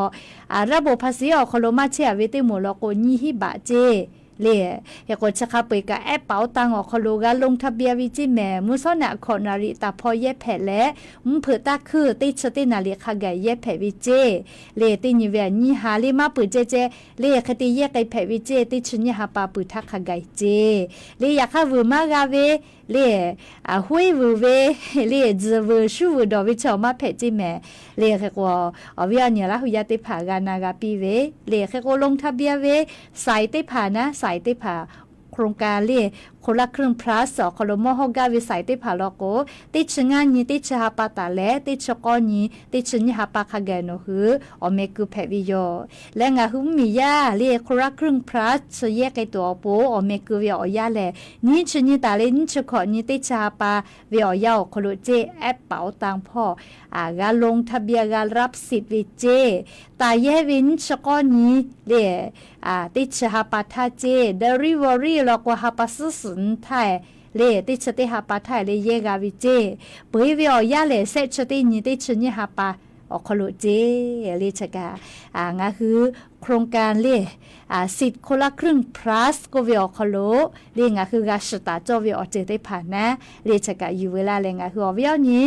ระบบภาษีอคโลมาเชเวติโมลโกนีฮิบะเจเลยก็จะเข้าไปกับแอปเป๋าตังอคโลกาลงทะเบียนวิจิแม่มุสนะขอนาริตาพอเย็บแผลและมุเผือตาคือติชตินาลิคาไกเย็บแผลวิเจเลตินิเวนี่หาลิมาปือเจเลคติเย็บไกแผลวิเจติชนี่หาปาปือทักคาไกเจเลอยากข้าวมากาเวเลหุยวูเวเลจะวูชูดอวิชอมาแผลจิแม่เลแค่ก็วิญญาณละหุยติผากานากาปีเวเลแค่ก็ลงทะเบียนเวใส่ติผานะใส่ติผาโครงการเล่คนละครึ่ง plus อคโลมอฮอกาวิสัยติผาลโกติชงานนี้ติชหาปาตาและติชกอนี้ติชนิหาปาคาเกโนฮืออเมกุแพวิโยและงาหุมียาเล่คนละครึ่ง plus เสยกไอตัวโปอเมกุวิอยาแลนี้ชนิตาเลนิชกอนี้ติชหาปาวิอยาโคโลเจแอปเป๋าตังพ่อกาลงทะเบียนการับสิทธิ์วิเจตาเยวินชกอนี้เล่ติชหาปาทาเจเดริวอรี่ลกว่าหาปาสุนไทยเลติชติหาปาไทยเลเยกาวิเจปุยวิอยาเลเซชตินิติชนิหาปาอคโลเจเลชกางาคือโครงการเลสิทธิ์คนละครึ่ง plus ก็วิอคโลเลงาคือกาสตาจอวิอเจได้ผ่านนะเลชกาอยู่เวลาเลงาคือวิอนี้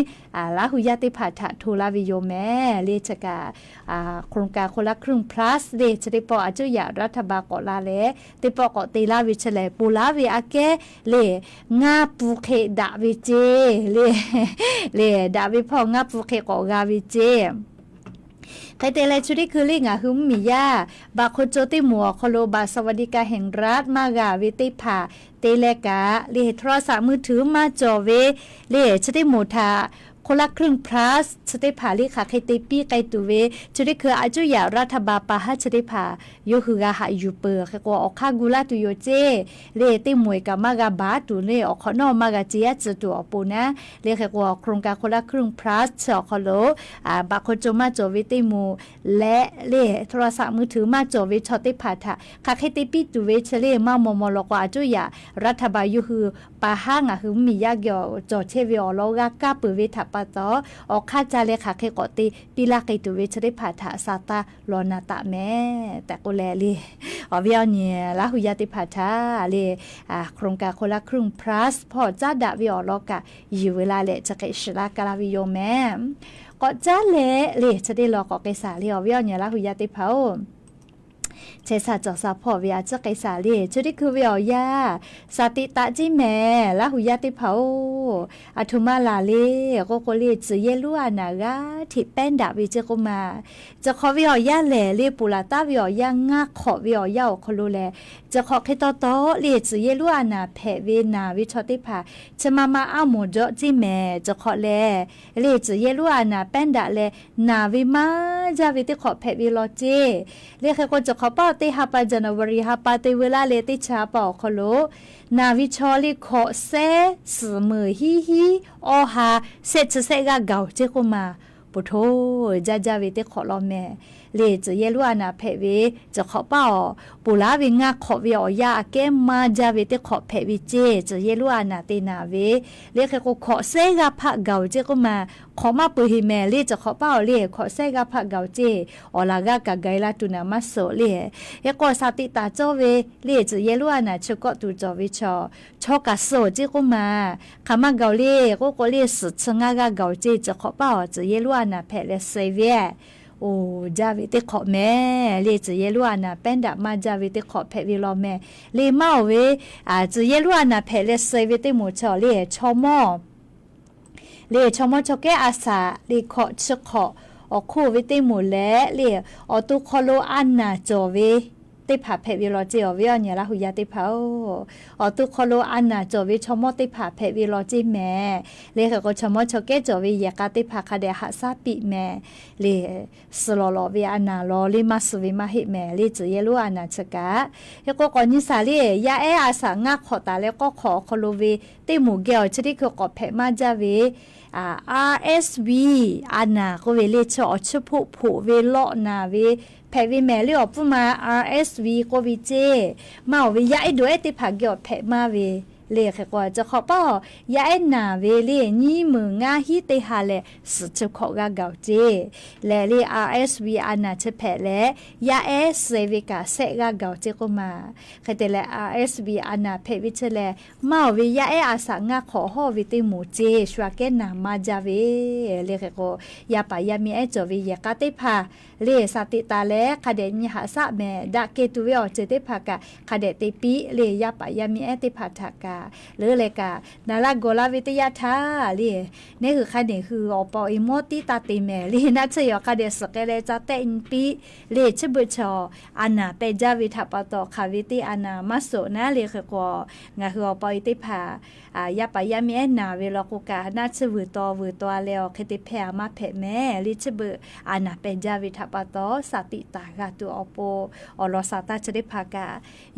ลาหุยาติผ่าทะทูลาวิโยแม่เลชกาโครงการคนละครึ่ง plus เลชติปออาจุยารัฐบาลกอลาเลติปอกอตีลาวิเฉลปูลาวิอาเกเลงาปูเคดาวิเจเลดาวิพ่องาปูเคกอกาวิเจ ใครเตเลชุดิคือลิงอ่ะคือมียาบาโคโจติหมัวโคโลบาสวัสดิการแห่งรัฐมากาวิติภาเตเลกาเลโทรศัพท์มือถือมาจอเวเลชุดิหมูทาคนละครึ่ง plus ชติภาลิค่ะใครเตปีไกตุเวชุดิคืออาจุยารัฐบาลปะหะชติภาโยคือกะหาอยู่เปอร์ก็ออกคากุลาตุโยเจเลติมวยกะมากะบาตุเลออกขอนอมากะเจียจตัวอปูนะเลก็โครงการคนละครึ่ง plus สอคโลบาโคโจมาจอวิติมูและเลโทรศัพท์มือถือมาจอวิชติภาทะค่ะใครเตปีตุเวเชเลมามอมลกว่าอาจุยารัฐบาลโยคือปะหะงะคือมียากยอจอเชวิอลอกะกะเปเวทะปะตอออกค่าจาเลค่ะเคกอติปีลาไกตุเวชได้ผ่าถาซาตาลอนาตะแม่แต่ก็แลเลยอเวียวเนี่ยละหุยาติผ่าถาเลยโครงการคนละครึ่ง plus พอจ้าดาวิออลอกะอยู่เวลาเลจะเกชลากาลาวิโยแม่ก็จ้าเลจะได้รอก็เกษาเลยอเวียวเนี่ยละหุยาติเผาเชษาจอสาพอเวียจะไกสาลีจุดิคือเวียยาสติตะจิแม่ละหุยาติเผาอัทุมาลาเลก็โคเลจืเยลัวนากาที่แป้นดาวิเจกุมาจะขอเวียยาแหล่เลปุลาตาเวียยางาขอเวียยาคโลแลจะขอเคตอตอเลจืเยลัวนาแผ่เวนาวิชติภาจะมาอ้าหมดจิแม่จะขอแลเลจืเยลัวนาแป้นดาแลนาวิมาจาวิติขอแผ่เวลอเจเลเคก็จะขอป้าเตฮาปาจันวรีฮาปาเตเวลาเลติชาปอคโลนาวิชอลิขอเซสมือฮีออฮาเซชเซกาเกาเจกุมาปุโธจาวิติขอลอแม่เลจะเยลัวนาเพเวจะขอป้าปุลาวิงาขอวิอยาเกมาจาวิติขอเพวิเจจะเยลัวนาเตนาเวเลเคก็ขอเซกาพะเกาเจกุมาขอมาปุหิแม่เลจะขอป้าเลขอเซกาพะเกาเจอลากากะไกลาตุนามาโซเลเอกอสาติตาโจเวเลจะเยลัวนาชกอตูจอวิชอกะโซเจกุมาคามาเกาเลก็เลสุชงากะเกาเจจะขอป้าจะเยลัวนาเพเลเซเวโอ้จาวิติขอแม่เลจะเยลัวนาเป็นดามาจาวิติขอเพวิลอแม่เลมาเวจะเยลัวนาเพเลเซวิติหมูชอเลชอมอเลชอมอชอแกอาสาเลขอชขออคู่วิติหมูและเลอตุคอโลอันนาจอเวติผาเพวิลอเจอเวียเนี่ยละหุยาติเผาอตุคอโลอันนาจอวิชอมอติผาเพวิลอจิแม่เลก็ชอมอชอแกจอวิยากาติผาคาเดหะซาปิแม่เลสลอลอเวอันนาลอลิมาสวิมาหิแม่เลจเยลัวอันนาชกะเฮก็กอนิสาลียาเออาสางาขอตาแล้วก็ขอคโลเวติหมูเกลชดิคือกอเพมาจาเวRSV อันนาก็เวเลชอชผู้เวลอนาเวแพวิแม่เลยออกมา RSV ก็วิเจมาเวยาไอด้วยติผาเกี่ยวแพมาเวเลขกว่าจะขอป้อยาไอนาเวเลนี่มืองาฮิเตหาเลสุดจะขอกาเกาเจและเล RSV อันนาจะแพและยาเอสเซวิกาเซกาเกาเจก็มาใครแต่และ RSV อันนาแพวิเชเลมาเวยาไออาสางาขอหอวิติหมูเจชวาเกนามาจาเวเลขก็ยาปายามีไอจอวิยากาเตพาเลสติตาและคาเดมีหาสะแม่ดาเกตุเวอเจเตพากะคาเดเตปิเลยาปายามีไอเตพาทากาหรือเลยกานาลาโกลาวิทยาทาลีนี่คือคันนี้คืออปออิโมติตาติแม่ลีนัชยอคาเดสเกเลจาเตอินปีเลชบุชออันนาเปจาวิทัปตอคาวิติอันนามาโซนะเลคือกงาคืออปออิติพายาปายามีนาเวลกุกานาชวืตอวืตอเลอคติแพมาแพแม่ลิชบุอันนาเปจาวิทัปตอสติตากาตัวอปอลอสาตาชดิภากา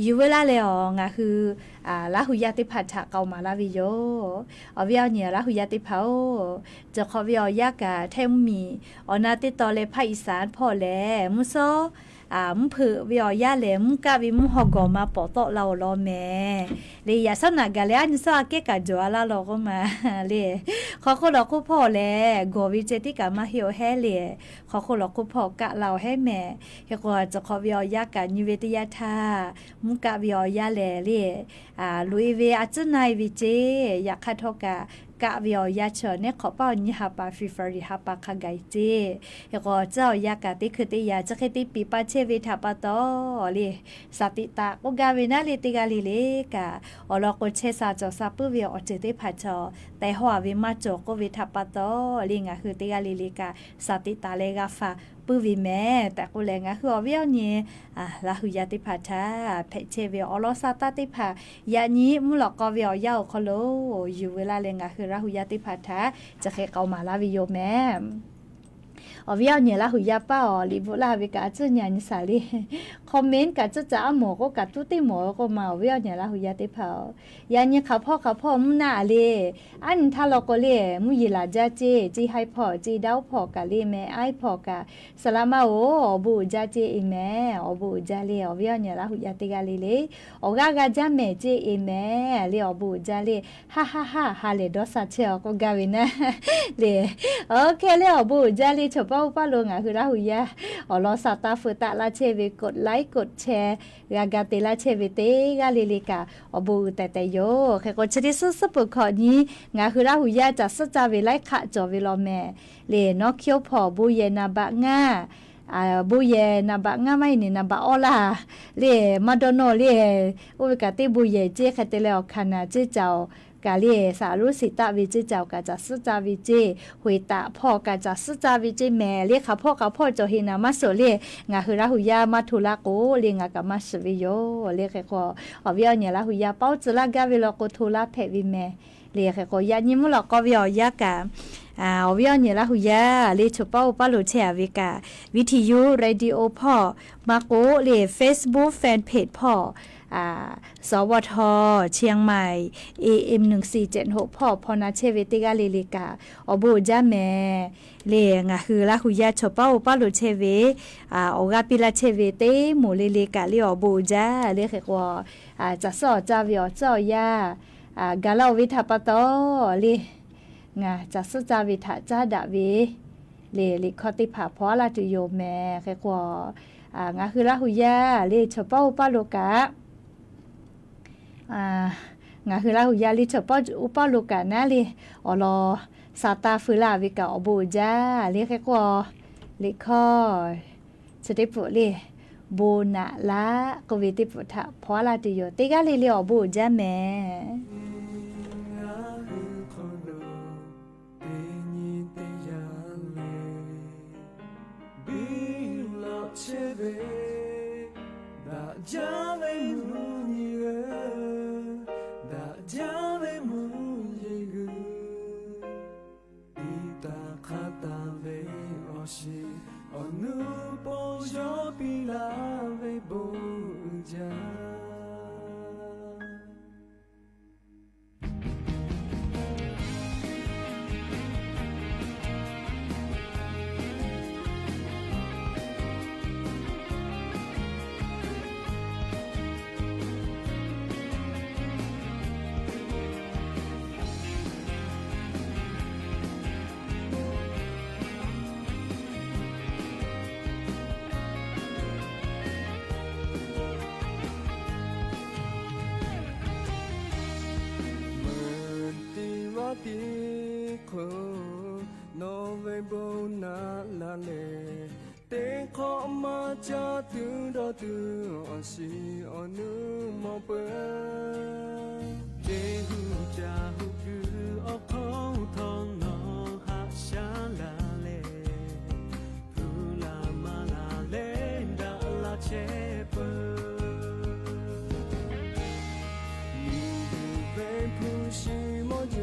อยู่เวลาเลองาคือลาหุยาติพัทเกามาลาวิโยอวิยเนี่ยลาหุยาติเผาจะขอวิยากาเทมมีอนาติตอเลภาคอีสานพ่อแลมุโซมุผือวิยาเลมุกาวิมุฮอกอมาปอตอเราลอแม่เลยยาสนากาเลอันซอเกกาจวาลาลอกมาเลยขอคนลอกูพ่อแลโกวิเจติกามาเหียวแฮเลยขอคนลอกูพ่อกะเราให้แม่เฮก็จะขอวิยากานิเวติยาทามุกาวิยาเลเลยลุยเวอาจุนายวิเจอยากคัดทอกากะวิยาเชเนขอป้านิฮาปาฟิฟาริฮาปาคาไกเจเฮก็เจ้ายากาติคือติยาจะเคติปีปาเชวิทาปาตอลีสติตาโกกาเวนาลิติกาลิเลกาอลอโกเชซาจอซาปุวิออเจติพัชอแต่หัววิมาโจโกวิทาปาตอลิงาคือติกาลิลิกาสติตาเลกาฟา ปื้อวีแม่แต่กูแลงะคืออเวียวเนี่ยลาหุยาติผาชาเพเชเวอลอซาตาติผายานี้มุหลอกกอเวียวยาวคอโลอยู่เวลาเลงะคือลาหุยาติผาชาจะเคเกามาลาวิโยแม่อวิยเนี่ยละหุยาป้าลิบุลาวิกาจุญญานิสาลีคอมเมนต์กะจะหมอก็กะตุติหมอก็มาอวิยเนี่ยละหุยาติเผายาเนี่ยเขาพ่อมุนาเลอันทาลก็เลมุยลาจาเจจีให้พ่อจีดาวพ่อกะเลแม่ไอพ่อกะสลามาโอบูจาเจอีแม่อบูจาเลอวิยเนี่ยละหุยาติกาเลอกากาจาแม่เจอีแม่เลอบูจาเลฮ่าเลดอซาเชอก็กาวินะเลโอเคเลอบูจาเลชป้าลงอ่ะคือราหุยาอ๋อรอสตาฟตะลาเชเวกดไลค์กดแชร์กากาเตลาเชเวเตกาเลเลกาอบูแต่โยแค่กดชดิสุสปุขอนี้งาคือราหุยาจะสจาเวไลขะจอเวลอแม่เลนอกเคียวพอบูเยนาบะง่าบูเยนาบะง่าไม่นี่นาบะออลาเลมาโดโนเลอุกาติบูเยเจคเตเลอคานาเจเจ้ากาเลีสารุสิตาวิจิเจ้ากาจัสจาวิจิหุยตาพ่อกาจัสจาวิจิแม่เรียกเขาพ่อจอหินามาโซเลงาคือราหุยามาทุลาโกเรียงากามาสวิโยเรียกแค่อวิยเนี่ยราหุยาเป้าจลากาเวลโกทุลาเพวิแม่เรียกแค่ยานิมุลกอวิยากาอวิยเนี่ยราหุยาเรียกชุเป้าปาโลเชอวิกาวิทยุเรดิโอพ่อมาโกเรีย Facebook แฟนเพจพ่อสวทเชียงใหม่ AM 1476พ่อพนาเชเวติกาเลลิกาอบูจาแม่เลงคือละหุยาชเป้าปาลุเชเวออกาปิลาเชเวเตหมู่เลลิกาเลอบูจาเลเขกว่าจะสอจาวิอเจ้ายากาลาวิทาปะโตเลจะสจาวิทาจาดาเวเลลิคอติภาพอลาตุโยแม่เขกว่างาคือละหุยาเลชเป้าปาโลกางาคือลาหุยาลิเฉปออุปโลกานะลิอลอซาตาฟุลาวิกาอบูจาลิแค่กว่าลิคอสติปุลิบูนะละกวิติปุทะพอลาติโยติกาลิลิอบูจาแม่ติโคโนเวโบนาลาเลเตขอมาจาตุดอตุอสิอนุมอเปเจหูจาหูคืออคองทองนอหาชาลาเลพูลามาลาเลดาลาเชเปมีดูเป็นผู้ชิโมเจ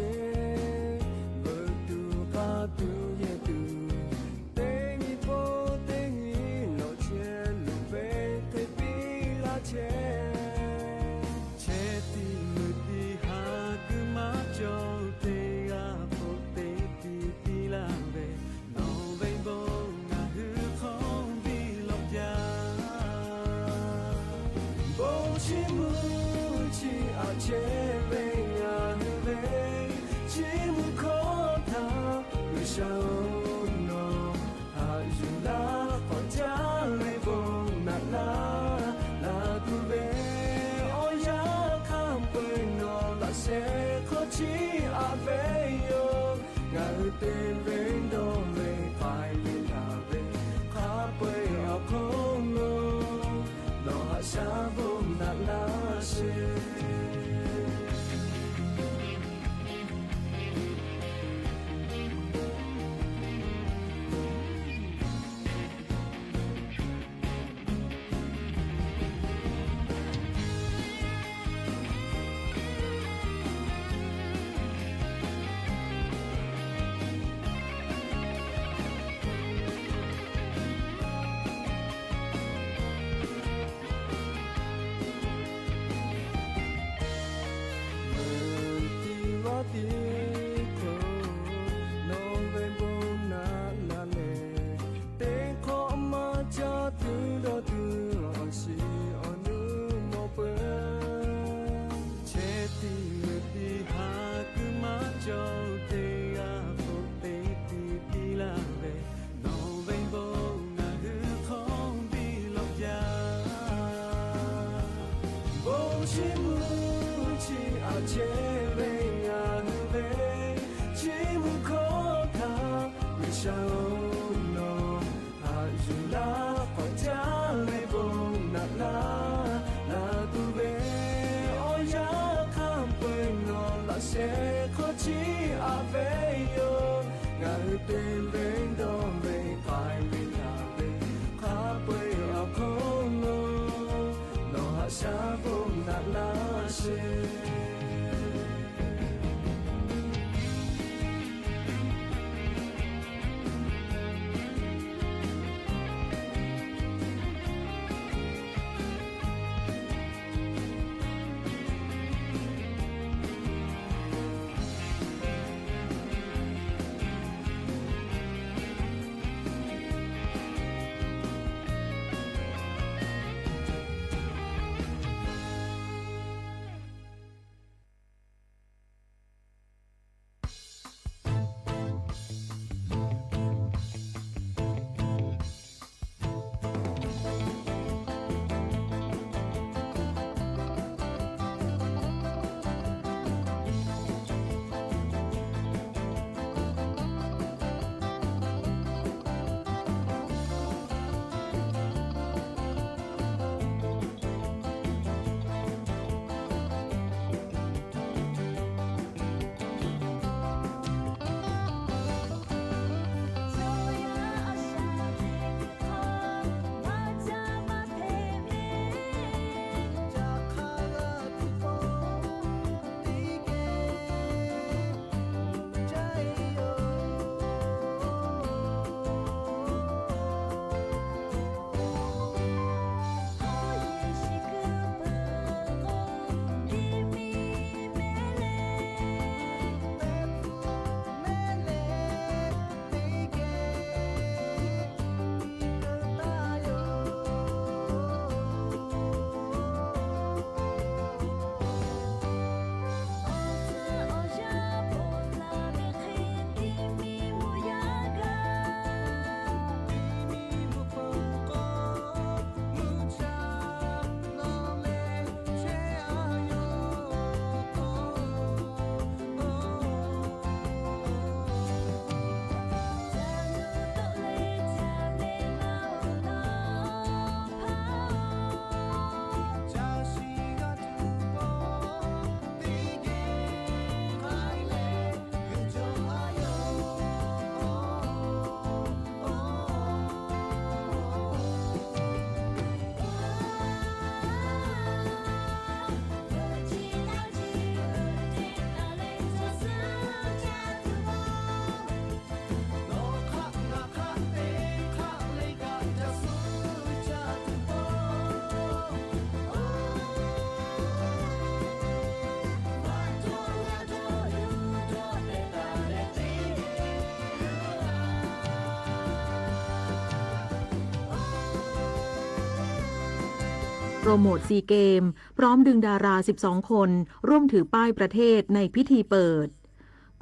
โปรโมทซีเกมพร้อมดึงดารา 12 คนร่วมถือป้ายประเทศในพิธีเปิด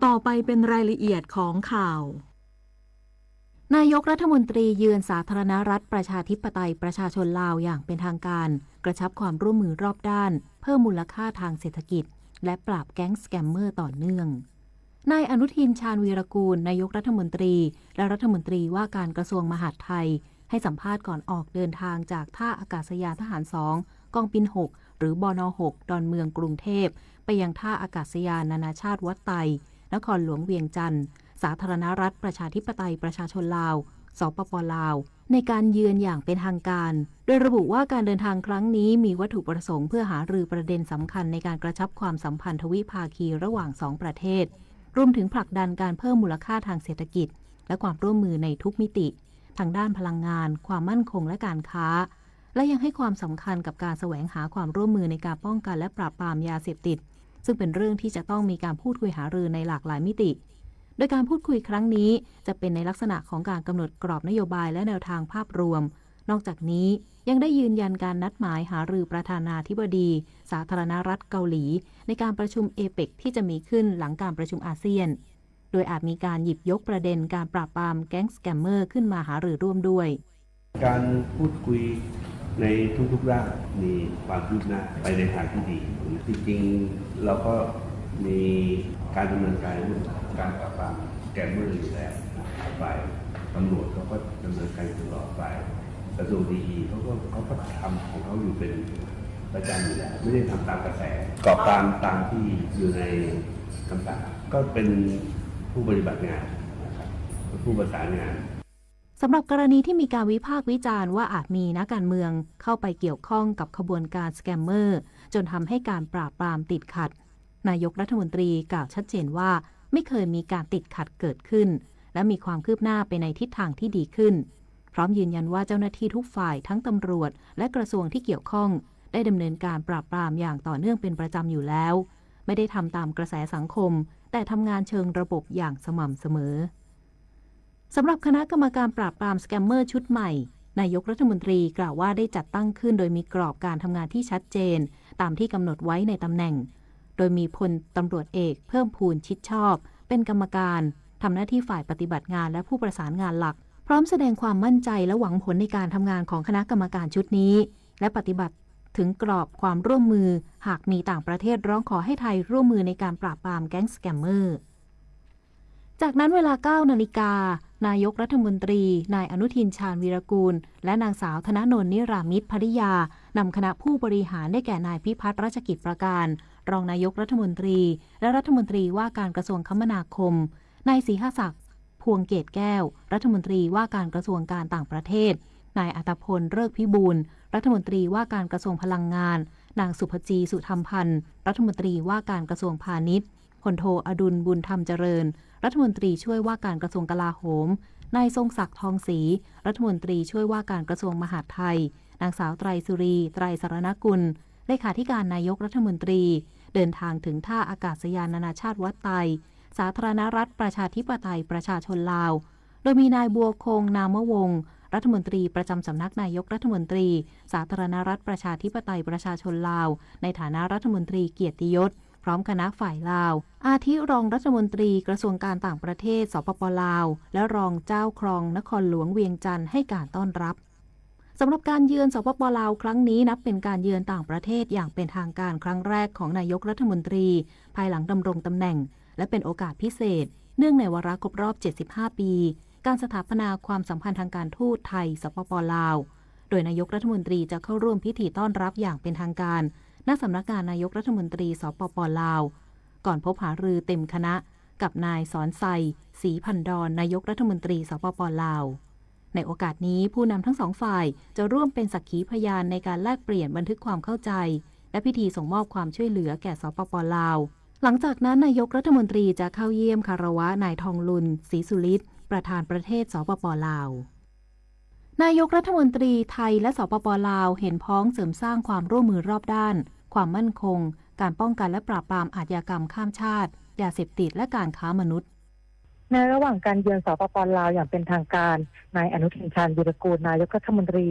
ต่อไปเป็นรายละเอียดของข่าวนายกรัฐมนตรีเยือนสาธารณรัฐประชาธิปไตยประชาชนลาวอย่างเป็นทางการกระชับความร่วมมือรอบด้านเพิ่มมูลค่าทางเศรษฐกิจและปราบแก๊งสแกมเมอร์ต่อเนื่องนายอนุทินชาญวีรกูลนายกรัฐมนตรีและรัฐมนตรีว่าการกระทรวงมหาดไทยให้สัมภาษณ์ก่อนออกเดินทางจากท่าอากาศยานทหาร2กองบิน6หรือบน6ดอนเมืองกรุงเทพไปยังท่าอากาศยานนานาชาติวัดไตนครหลวงเวียงจันทร์สาธารณรัฐประชาธิปไตยประชาชนลาวสปป.ลาวในการเยือนอย่างเป็นทางการโดยระบุว่าการเดินทางครั้งนี้มีวัตถุประสงค์เพื่อหารือประเด็นสำคัญในการกระชับความสัมพันธ์ทวิภาคีระหว่าง2ประเทศรวมถึงผลักดันการเพิ่มมูลค่าทางเศรษฐกิจและความร่วมมือในทุกมิติทางด้านพลังงานความมั่นคงและการค้าและยังให้ความสำคัญกับการแสวงหาความร่วมมือในการป้องกันและปราบปรามยาเสพติดซึ่งเป็นเรื่องที่จะต้องมีการพูดคุยหารือในหลากหลายมิติโดยการพูดคุยครั้งนี้จะเป็นในลักษณะของการกำหนดกรอบนโยบายและแนวทางภาพรวมนอกจากนี้ยังได้ยืนยันการนัดหมายหารือประธานาธิบดีสาธารณรัฐเกาหลีในการประชุมเอเปกที่จะมีขึ้นหลังการประชุมอาเซียนโดยอาจมีการหยิบยกประเด็นการปราบปรามแก๊งสแกมเมอร์ขึ้นมาหารือร่วมด้วยการพูดคุย ในทุกๆด้านมีความคืบหน้าไปในทางที่ดีจริงๆเราก็มีการดำเนินการเรื่องการปราบปรามแกมเมอร์อยู่แล้วฝ่ายตำรวจเขาก็ดำเนินการตลอดฝ่ายกระทรวงดีเขาก็ทำของเขาอยู่เป็นประจำอยู่แล้วไม่ได้ทำตามกระแสกอบตามที่อยู่ในคำสั่งก็เป็นผู้ปฏิบัติงานนะครับผู้ประสานงานสำหรับกรณีที่มีการวิพากษ์วิจารณ์ว่าอาจมีนักการเมืองเข้าไปเกี่ยวข้องกับขบวนการสแกมเมอร์จนทำให้การปราบปรามติดขัดนายกรัฐมนตรีกล่าวชัดเจนว่าไม่เคยมีการติดขัดเกิดขึ้นและมีความคืบหน้าไปในทิศทางที่ดีขึ้นพร้อมยืนยันว่าเจ้าหน้าที่ทุกฝ่ายทั้งตำรวจและกระทรวงที่เกี่ยวข้องได้ดำเนินการปราบปรามอย่างต่อเนื่องเป็นประจำอยู่แล้วไม่ได้ทำตามกระแสสังคมแต่ทำงานเชิงระบบอย่างสม่ำเสมอสำหรับคณะกรรมการปราบปรามสแกมเมอร์ชุดใหม่นายกรัฐมนตรีกล่าวว่าได้จัดตั้งขึ้นโดยมีกรอบการทำงานที่ชัดเจนตามที่กำหนดไว้ในตำแหน่งโดยมีพลตำรวจเอกเพิ่มพูนชิดชอบเป็นกรรมการทำหน้าที่ฝ่ายปฏิบัติงานและผู้ประสานงานหลักพร้อมแสดงความมั่นใจและหวังผลในการทำงานของคณะกรรมการชุดนี้และปฏิบัติถึงกรอบความร่วมมือหากมีต่างประเทศร้องขอให้ไทยร่วมมือในการปราบปรามแก๊งสแกมเมอร์จากนั้นเวลา 9 นาฬิกานายกรัฐมนตรีนายอนุทินชาญวีรกูลและนางสาวธนนนท์นิรามิตรภริยานำคณะผู้บริหารได้แก่นายพิพัฒน์รัชกิจประการรองนายกรัฐมนตรีและรัฐมนตรีว่าการกระทรวงคมนาคมนายศรีหศักดิ์พวงเกตแก้วรัฐมนตรีว่าการกระทรวงการต่างประเทศนายอัตพลเลิกพิบูลรัฐมนตรีว่าการกระทรวงพลังงานนางสุภจีสุธรรมพันธ์รัฐมนตรีว่าการกระทรวงพาณิชย์พลโทอดุลบุญธรรมเจริญรัฐมนตรีช่วยว่าการกระทรวงกลาโหมนายทรงศักดิ์ทองศรีรัฐมนตรีช่วยว่าการกระทรวงมหาดไทยนางสาวไตรสุรีไตรสรณกุลเลขาธิการนายกรัฐมนตรีเดินทางถึงท่าอากาศยานนานาชาติวัดไตสาธารณรัฐประชาธิปไตยประชาชนลาวโดยมีนายบัวคงนามวงศ์รัฐมนตรีประจำสำนักนายกรัฐมนตรีสาธารณรัฐประชาธิปไตยประชาชนลาวในฐานะรัฐมนตรีเกียรติยศพร้อมคณะฝ่ายลาวอาทิรองรัฐมนตรีกระทรวงการต่างประเทศสปป.ลาวและรองเจ้าครองนครหลวงเวียงจันทร์ให้การต้อนรับสำหรับการเยือนสปป.ลาวครั้งนี้นับเป็นการเยือนต่างประเทศอย่างเป็นทางการครั้งแรกของนายกรัฐมนตรีภายหลังดำรงตำแหน่งและเป็นโอกาสพิเศษเนื่องในวาระครบรอบ75 ปีการสถาปนาความสัมพันธ์ทางการทูตไทยสปป.ลาวโดยนายกรัฐมนตรีจะเข้าร่วมพิธีต้อนรับอย่างเป็นทางการณสำนักงานนายกรัฐมนตรีสปป.ลาวก่อนพบหารือเต็มคณะกับนายสอนไซศรีพันดรนายกรัฐมนตรีสปป.ลาวในโอกาสนี้ผู้นำทั้งสองฝ่ายจะร่วมเป็นสักขีพยานในการแลกเปลี่ยนบันทึกความเข้าใจและพิธีส่งมอบความช่วยเหลือแก่สปป.ลาวหลังจากนั้นนายกรัฐมนตรีจะเข้าเยี่ยมคารวะนายทองลุนศรีสุฤทธิ์ประธานประเทศสปป.ลาวนายกรัฐมนตรีไทยและสปป.ลาวเห็นพ้องเสริมสร้างความร่วมมือรอบด้านความมั่นคงการป้องกันและปราบปรามอาชญากรรมข้ามชาติยาเสพติดและการค้ามนุษย์ในระหว่างการเยือนสปป.ลาวอย่างเป็นทางการนายอนุทินชาญวีรกูลนายกรัฐมนตรี